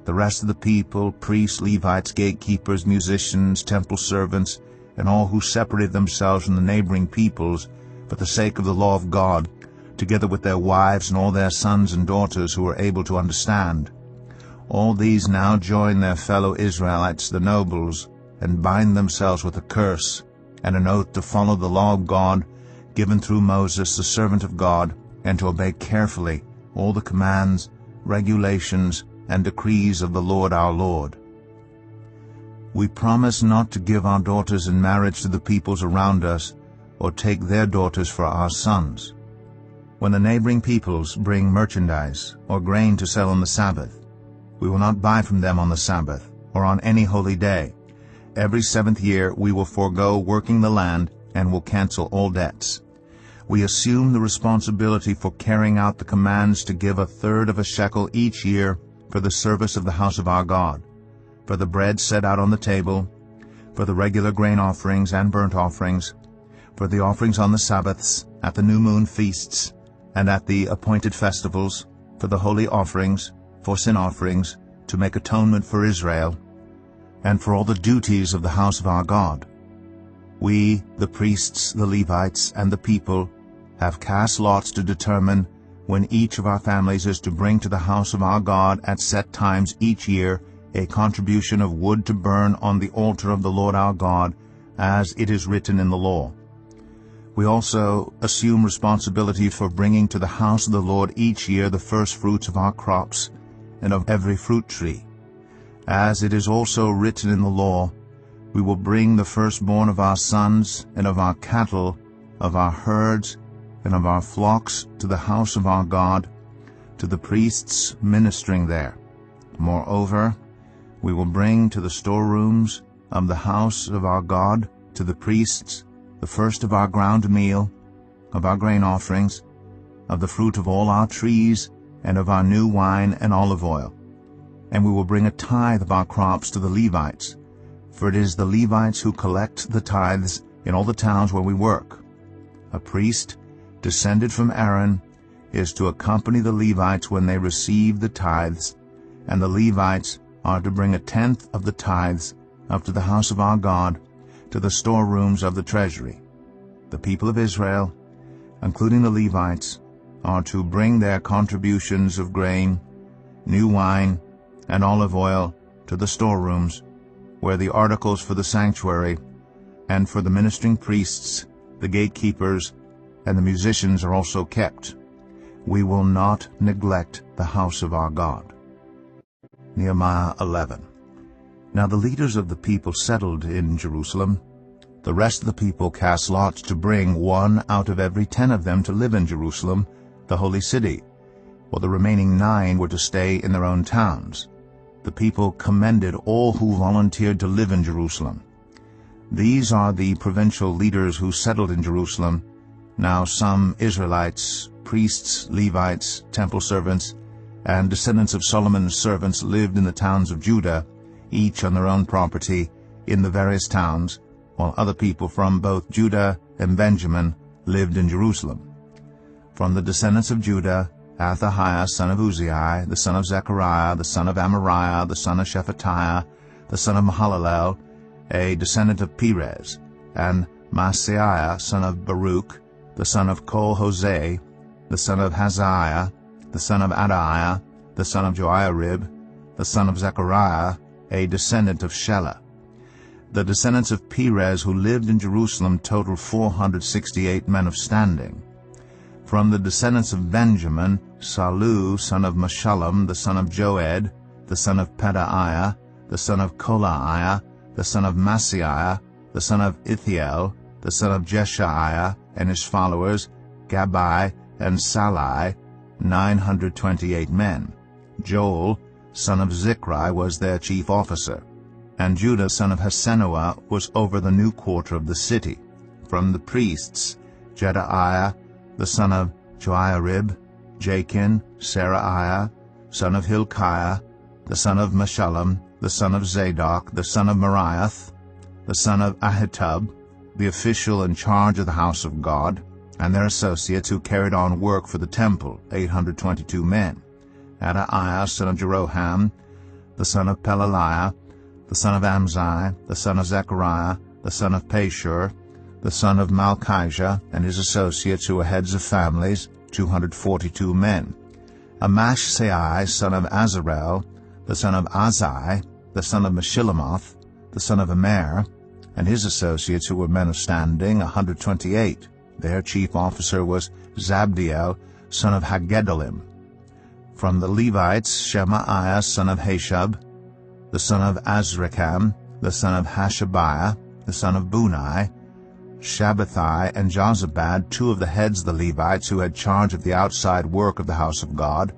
The rest of the people, priests, Levites, gatekeepers, musicians, temple servants, and all who separated themselves from the neighboring peoples for the sake of the law of God, together with their wives and all their sons and daughters who were able to understand. All these now join their fellow Israelites, the nobles, and bind themselves with a curse and an oath to follow the law of God given through Moses, the servant of God, and to obey carefully all the commands, regulations, and decrees of the Lord our Lord. We promise not to give our daughters in marriage to the peoples around us, or take their daughters for our sons. When the neighboring peoples bring merchandise or grain to sell on the Sabbath, we will not buy from them on the Sabbath or on any holy day. Every 7th year we will forego working the land and will cancel all debts. We assume the responsibility for carrying out the commands to give 1/3 of a shekel each year for the service of the house of our God, for the bread set out on the table, for the regular grain offerings and burnt offerings, for the offerings on the Sabbaths, at the new moon feasts, and at the appointed festivals, for the holy offerings, for sin offerings, to make atonement for Israel, and for all the duties of the house of our God. We, the priests, the Levites, and the people, have cast lots to determine when each of our families is to bring to the house of our God at set times each year a contribution of wood to burn on the altar of the Lord our God, as it is written in the law. We also assume responsibility for bringing to the house of the Lord each year the first fruits of our crops and of every fruit tree. As it is also written in the law, we will bring the firstborn of our sons and of our cattle, of our herds, and of our flocks to the house of our God, to the priests ministering there. Moreover, we will bring to the storerooms of the house of our God, to the priests, the first of our ground meal, of our grain offerings, of the fruit of all our trees, and of our new wine and olive oil. And we will bring a tithe of our crops to the Levites, for it is the Levites who collect the tithes in all the towns where we work. A priest, descended from Aaron, is to accompany the Levites when they receive the tithes, and the Levites are to bring 1/10 of the tithes up to the house of our God, to the storerooms of the treasury. The people of Israel including the Levites, are to bring their contributions of grain, new wine, and olive oil to the storerooms, where the articles for the sanctuary and for the ministering priests, the gatekeepers, and the musicians are also kept. We will not neglect the house of our God. Nehemiah 11. Now the leaders of the people settled in Jerusalem. The rest of the people cast lots to bring 1 out of every 10 of them to live in Jerusalem, the holy city, while the remaining 9 were to stay in their own towns. The people commended all who volunteered to live in Jerusalem. These are the provincial leaders who settled in Jerusalem. Now some Israelites, priests, Levites, temple servants, and descendants of Solomon's servants lived in the towns of Judah, each on their own property, in the various towns, while other people from both Judah and Benjamin lived in Jerusalem. From the descendants of Judah, Athahiah son of Uzziah, the son of Zechariah, the son of Amariah, the son of Shephatiah, the son of Mahalalel, a descendant of Perez, and Maaseiah son of Baruch, the son of Kol-Hoseh, the son of Haziah, the son of Adaiah, the son of Joiarib, the son of Zechariah, a descendant of Shelah. The descendants of Perez who lived in Jerusalem totaled 468 men of standing. From the descendants of Benjamin, Sallu son of Meshullam, the son of Joed, the son of Pedaiah, the son of Kolaiah, the son of Maaseiah, the son of Ithiel, the son of Jeshaiah, and his followers, Gabbai and Sallai, 928 men. Joel, son of Zichri, was their chief officer, and Judah son of Hasenuah was over the new quarter of the city. From the priests, Jedaiah, the son of Joiarib, Jachin, Seraiah, son of Hilkiah, the son of Meshullam, the son of Zadok, the son of Meraioth, the son of Ahitub, the official in charge of the house of God, and their associates who carried on work for the temple, 822 men. Adaiah, son of Jeroham, the son of Pelaliah, the son of Amzai, the son of Zechariah, the son of Pashur, the son of Malchijah, and his associates who were heads of families, 242 men. Amashsai, son of Azarel, the son of Azai, the son of Meshillemoth, the son of Immer, and his associates who were men of standing, 128. Their chief officer was Zabdiel, son of Haggedolim. From the Levites, Shemaiah, son of Hashub, the son of Azrikam, the son of Hashabiah, the son of Bunai, Shabbathai and Jozabad, 2 of the heads of the Levites who had charge of the outside work of the house of God,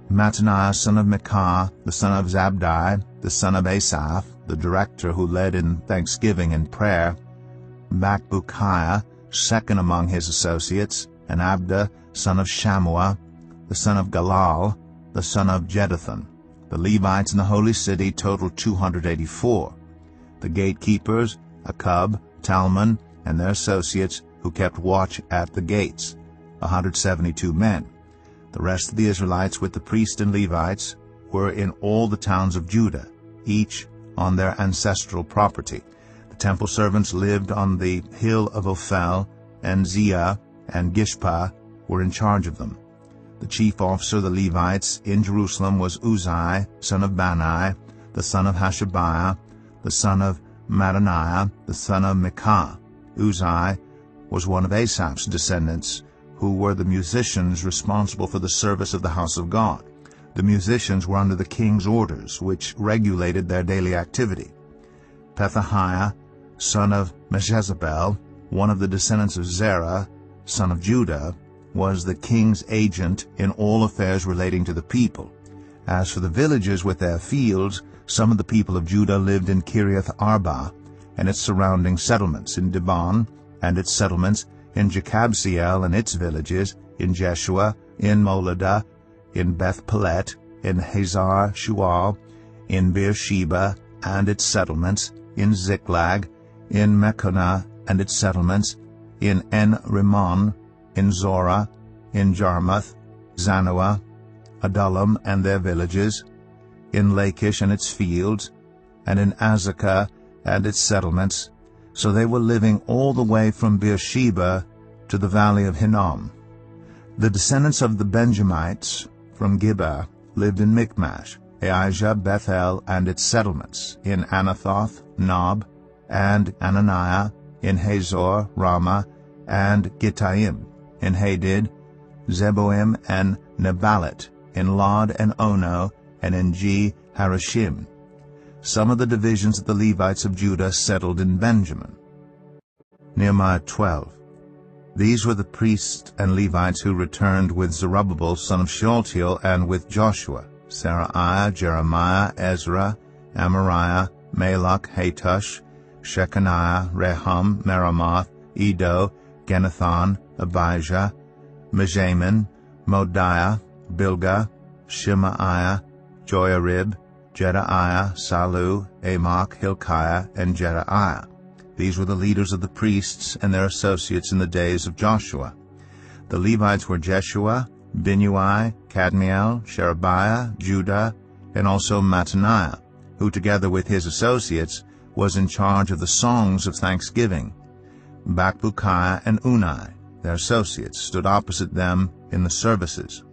Mattaniah son of Micah, the son of Zabdi, the son of Asaph, the director who led in thanksgiving and prayer, Bakbukiah, second among his associates, and Abda, son of Shammua, the son of Galal, the son of Jeduthun. The Levites in the holy city totaled 284. The gatekeepers, Akub, Talmon, and their associates who kept watch at the gates, 172 men. The rest of the Israelites with the priests and Levites were in all the towns of Judah, each on their ancestral property. The temple servants lived on the hill of Ophel, and Ziah and Gishpa were in charge of them. The chief officer of the Levites in Jerusalem was Uzai, son of Bani, the son of Hashabiah, the son of Mattaniah, the son of Micah. Uzai was one of Asaph's descendants, who were the musicians responsible for the service of the house of God. The musicians were under the king's orders, which regulated their daily activity. Pethahiah, son of Meshezabel, one of the descendants of Zerah, son of Judah, was the king's agent in all affairs relating to the people. As for the villages with their fields, some of the people of Judah lived in Kiriath Arba and its surrounding settlements, in Dibon and its settlements, in Jekabziel and its villages, in Jeshua, in Moladah, in Beth-Pelet, in Hazar Shual, in Beersheba and its settlements, in Ziklag, in Mechonah and its settlements, in En-Rimmon, in Zorah, in Jarmuth, Zanoah, Adullam and their villages, in Lachish and its fields, and in Azekah and its settlements. So they were living all the way from Beersheba to the valley of Hinnom. The descendants of the Benjamites from Gibeah lived in Michmash, Aijah, Bethel, and its settlements, in Anathoth, Nob, and Ananiah, in Hazor, Ramah, and Gittaim, in Hadid, Zeboim, and Neballat, in Lod and Ono, and in Harashim. Some of the divisions of the Levites of Judah settled in Benjamin. Nehemiah 12. These were the priests and Levites who returned with Zerubbabel son of Shealtiel, and with Joshua, Seraiah, Jeremiah, Ezra, Amariah, Malach, Hatush, Shechaniah, Rehum, Meremoth, Edo, Genethon, Abijah, Mijamin, Modiah, Bilgah, Shemaiah, Joiarib, Jedaiah, Salu, Amok, Hilkiah, and Jedaiah. These were the leaders of the priests and their associates in the days of Joshua. The Levites were Jeshua, Binnui, Kadmiel, Sherebiah, Judah, and also Mattaniah, who together with his associates was in charge of the songs of thanksgiving. Bakbukiah and Unai, their associates, stood opposite them in the services.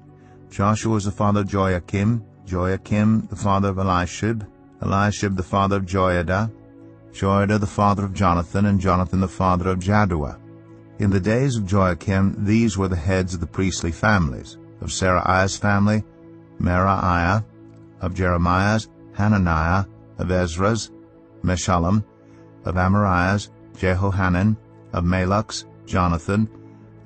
Joshua was the father of Joachim, Joachim the father of Eliashib, Eliashib the father of Joiada, Joiada the father of Jonathan, and Jonathan the father of Jaddua. In the days of Joachim, these were the heads of the priestly families. Of Seraiah's family, Meraiah; of Jeremiah's, Hananiah; of Ezra's, Meshullam; of Amariah's, Jehohanan; of Malach's, Jonathan;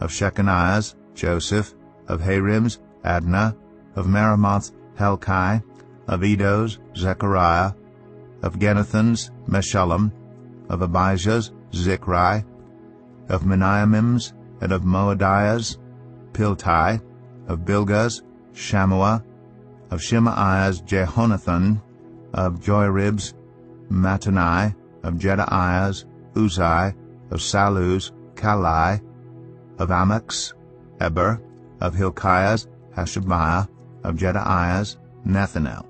of Shechaniah's, Joseph; of Harim's, Adnah; of Meremoth's, Helkai; of Edo's, Zechariah; of Genethon's, Meshullam; of Abijah's, Zichri; of Miniamim's, and of Moadiah's, Piltai; of Bilgah's, Shammua; of Shemaiah's, Jehonathan; of Joiarib's, Mattani; of Jedaiah's, Uzai; of Salu's, Kalai; of Amok's, Eber; of Hilkiah's, Hashabiah; of Jedaiah's, Nethanel.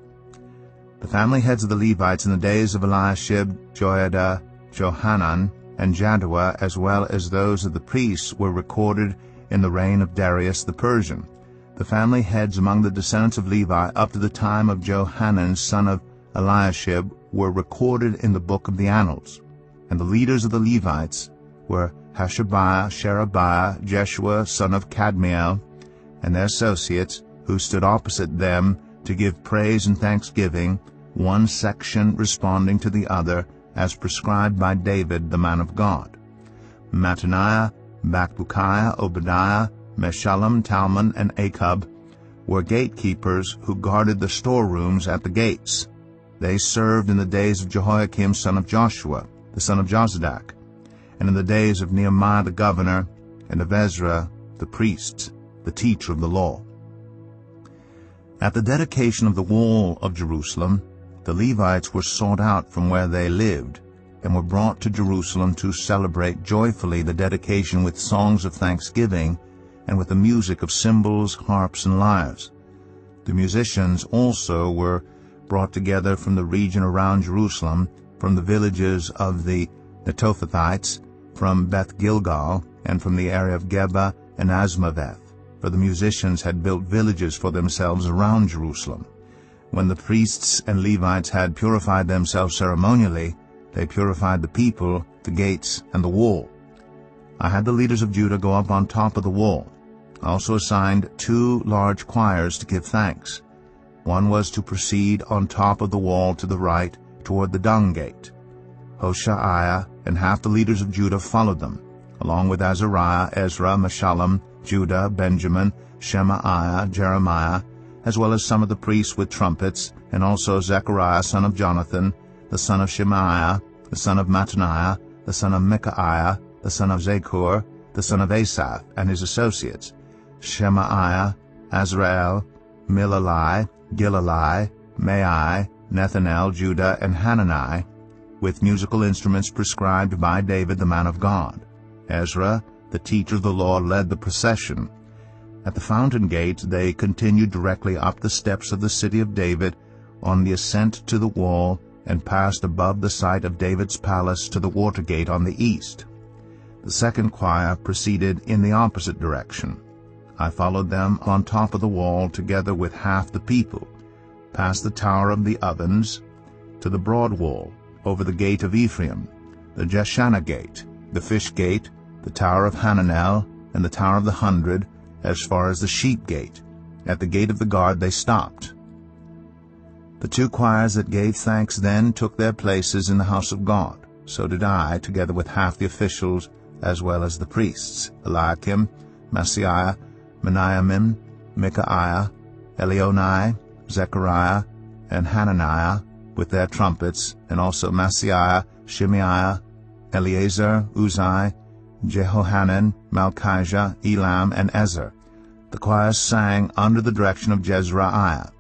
The family heads of the Levites in the days of Eliashib, Joiada, Johanan, and Jaddua, as well as those of the priests, were recorded in the reign of Darius the Persian. The family heads among the descendants of Levi up to the time of Johanan son of Eliashib were recorded in the book of the Annals. And the leaders of the Levites were Hashabiah, Sherebiah, Jeshua son of Kadmiel, and their associates, who stood opposite them to give praise and thanksgiving, one section responding to the other, as prescribed by David the man of God. Mattaniah, Bakbukiah, Obadiah, Meshullam, Talmon, and Akub were gatekeepers who guarded the storerooms at the gates. They served in the days of Jehoiakim son of Joshua, the son of Jozadak, and in the days of Nehemiah the governor, and of Ezra the priest, the teacher of the law. At the dedication of the wall of Jerusalem, the Levites were sought out from where they lived, and were brought to Jerusalem to celebrate joyfully the dedication with songs of thanksgiving and with the music of cymbals, harps, and lyres. The musicians also were brought together from the region around Jerusalem, from the villages of the Netophathites, from Beth Gilgal, and from the area of Geba and Asmaveth, for the musicians had built villages for themselves around Jerusalem. When the priests and Levites had purified themselves ceremonially, they purified the people, the gates, and the wall. I had the leaders of Judah go up on top of the wall. I also assigned 2 large choirs to give thanks. One was to proceed on top of the wall to the right toward the dung gate. Hoshaiah and half the leaders of Judah followed them, along with Azariah, Ezra, Meshullam, Judah, Benjamin, Shemaiah, Jeremiah, as well as some of the priests with trumpets, and also Zechariah son of Jonathan, the son of Shemaiah, the son of Mattaniah, the son of Micaiah, the son of Zakur, the son of Asaph, and his associates, Shemaiah, Azrael, Milalai, Gilalai, Mai, Nethanel, Judah, and Hanani, with musical instruments prescribed by David the man of God. Ezra, the teacher of the law, led the procession. At the fountain gate they continued directly up the steps of the city of David on the ascent to the wall, and passed above the site of David's palace to the water gate on the east. The second choir proceeded in the opposite direction. I followed them on top of the wall together with half the people, past the Tower of the Ovens, to the broad wall, over the gate of Ephraim, the Jeshanah gate, the Fish gate, the Tower of Hananel, and the Tower of the 100, as far as the Sheep gate. At the gate of the guard they stopped. The two choirs that gave thanks then took their places in the house of God. So did I, together with half the officials, as well as the priests, Eliakim, Maaseiah, Meniamin, Micaiah, Elionai, Zechariah, and Hananiah, with their trumpets, and also Maaseiah, Shemaiah, Eleazar, Uzai, Jehohanan, Malchijah, Elam, and Ezer. The choirs sang under the direction of Jezreiah.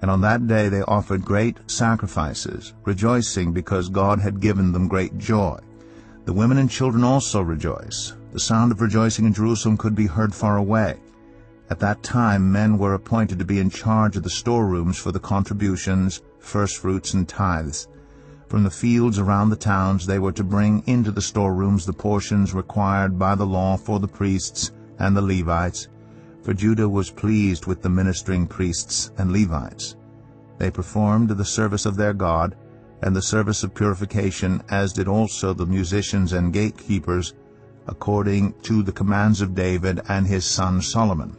And on that day they offered great sacrifices, rejoicing because God had given them great joy. The women and children also rejoiced. The sound of rejoicing in Jerusalem could be heard far away. At that time men were appointed to be in charge of the storerooms for the contributions, firstfruits, and tithes. From the fields around the towns they were to bring into the storerooms the portions required by the law for the priests and the Levites, for Judah was pleased with the ministering priests and Levites. They performed the service of their God and the service of purification, as did also the musicians and gatekeepers, according to the commands of David and his son Solomon.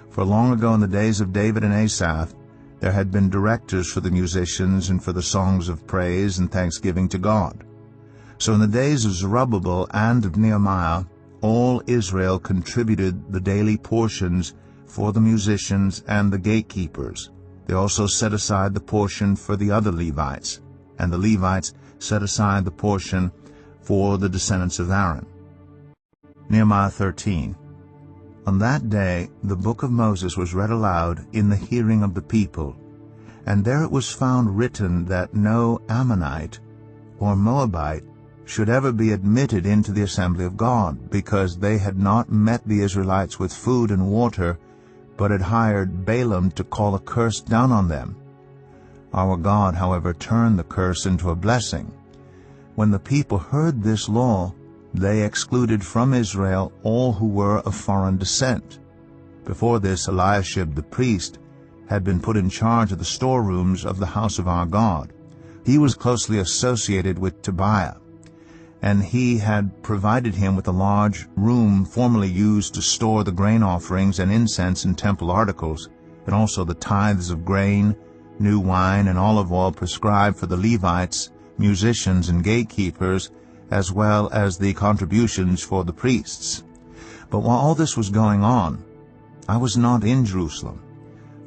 For long ago in the days of David and Asaph, there had been directors for the musicians and for the songs of praise and thanksgiving to God. So in the days of Zerubbabel and of Nehemiah, all Israel contributed the daily portions for the musicians and the gatekeepers. They also set aside the portion for the other Levites, and the Levites set aside the portion for the descendants of Aaron. Nehemiah 13. On that day the book of Moses was read aloud in the hearing of the people, and there it was found written that no Ammonite or Moabite should ever be admitted into the assembly of God, because they had not met the Israelites with food and water, but had hired Balaam to call a curse down on them. Our God, however, turned the curse into a blessing. When the people heard this law, they excluded from Israel all who were of foreign descent. Before this, Eliashib the priest had been put in charge of the storerooms of the house of our God. He was closely associated with Tobiah, and he had provided him with a large room formerly used to store the grain offerings and incense and temple articles, and also the tithes of grain, new wine, and olive oil prescribed for the Levites, musicians, and gatekeepers, as well as the contributions for the priests. But while all this was going on, I was not in Jerusalem,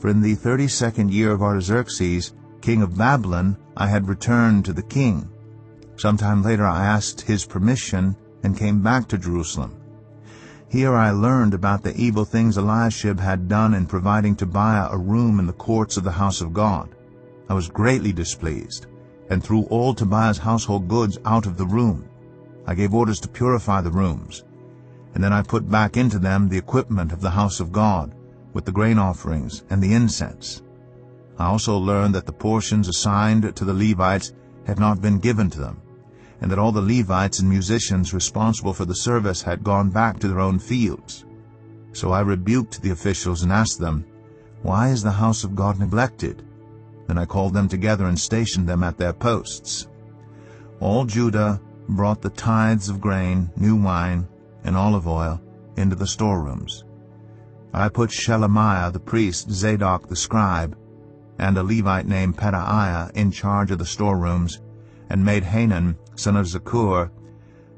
for in the 32nd year of Artaxerxes, king of Babylon, I had returned to the king. Sometime later I asked his permission and came back to Jerusalem. Here I learned about the evil things Eliashib had done in providing Tobiah a room in the courts of the house of God. I was greatly displeased, and threw all Tobiah's household goods out of the room. I gave orders to purify the rooms, and then I put back into them the equipment of the house of God, with the grain offerings and the incense. I also learned that the portions assigned to the Levites had not been given to them, and that all the Levites and musicians responsible for the service had gone back to their own fields. So I rebuked the officials and asked them, "Why is the house of God neglected?" Then I called them together and stationed them at their posts. All Judah brought the tithes of grain, new wine, and olive oil into the storerooms. I put Shelemiah the priest, Zadok the scribe, and a Levite named Pedaiah in charge of the storerooms, and made Hanan, son of Zakur,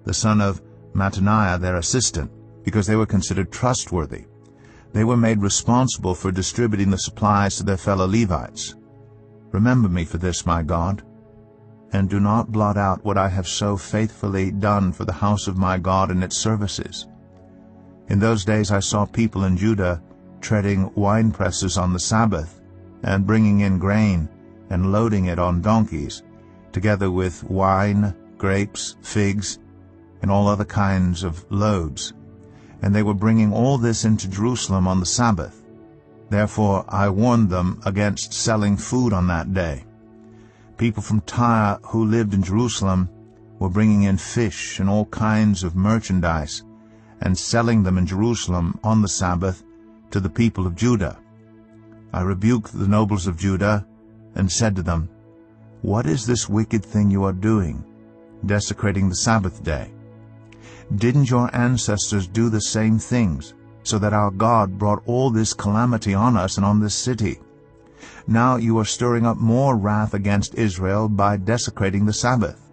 the son of Mattaniah, their assistant, because they were considered trustworthy. They were made responsible for distributing the supplies to their fellow Levites. Remember me for this, my God, and do not blot out what I have so faithfully done for the house of my God and its services. In those days I saw people in Judah treading wine presses on the Sabbath, and bringing in grain, and loading it on donkeys, together with wine, grapes, figs, and all other kinds of loads. And they were bringing all this into Jerusalem on the Sabbath. Therefore I warned them against selling food on that day. People from Tyre who lived in Jerusalem were bringing in fish and all kinds of merchandise and selling them in Jerusalem on the Sabbath to the people of Judah. I rebuked the nobles of Judah and said to them, "What is this wicked thing you are doing, desecrating the Sabbath day? Didn't your ancestors do the same things, so that our God brought all this calamity on us and on this city? Now you are stirring up more wrath against Israel by desecrating the Sabbath."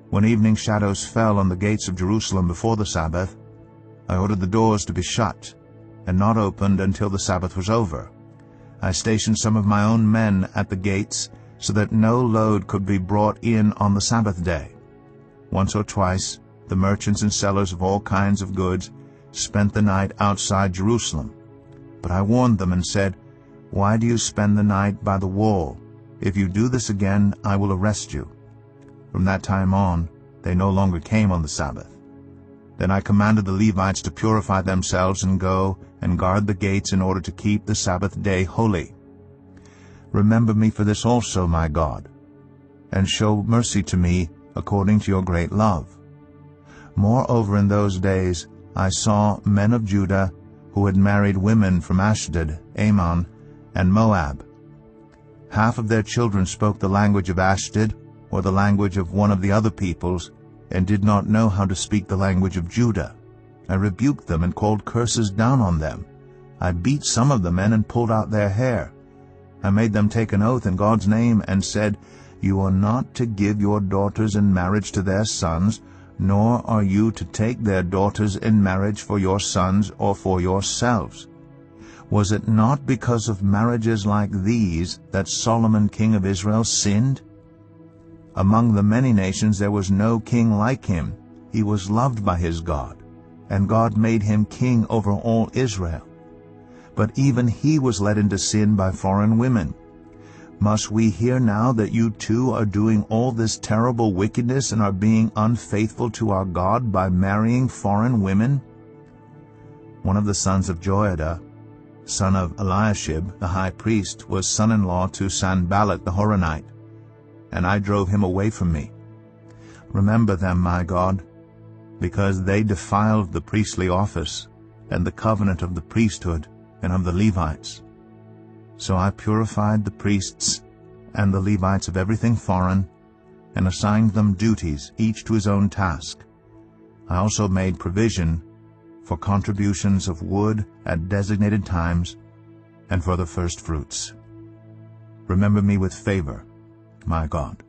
When evening shadows fell on the gates of Jerusalem before the Sabbath, I ordered the doors to be shut and not opened until the Sabbath was over. I stationed some of my own men at the gates so that no load could be brought in on the Sabbath day. Once or twice, the merchants and sellers of all kinds of goods spent the night outside Jerusalem. But I warned them and said, "Why do you spend the night by the wall? If you do this again, I will arrest you." From that time on, they no longer came on the Sabbath. Then I commanded the Levites to purify themselves and go and guard the gates in order to keep the Sabbath day holy. Remember me for this also, my God, and show mercy to me according to your great love. Moreover, in those days I saw men of Judah who had married women from Ashdod, Ammon, and Moab. Half of their children spoke the language of Ashdod, or the language of one of the other peoples, and did not know how to speak the language of Judah. I rebuked them and called curses down on them. I beat some of the men and pulled out their hair. I made them take an oath in God's name and said, "You are not to give your daughters in marriage to their sons, nor are you to take their daughters in marriage for your sons or for yourselves." Was it not because of marriages like these that Solomon king of Israel sinned? Among the many nations there was no king like him. He was loved by his God, and God made him king over all Israel. But even he was led into sin by foreign women. Must we hear now that you too are doing all this terrible wickedness and are being unfaithful to our God by marrying foreign women? One of the sons of Joiada, son of Eliashib, the high priest, was son-in-law to Sanballat the Horonite, and I drove him away from me. Remember them, my God, because they defiled the priestly office and the covenant of the priesthood and of the Levites. So I purified the priests and the Levites of everything foreign, and assigned them duties, each to his own task. I also made provision for contributions of wood at designated times and for the first fruits. Remember me with favor, my God.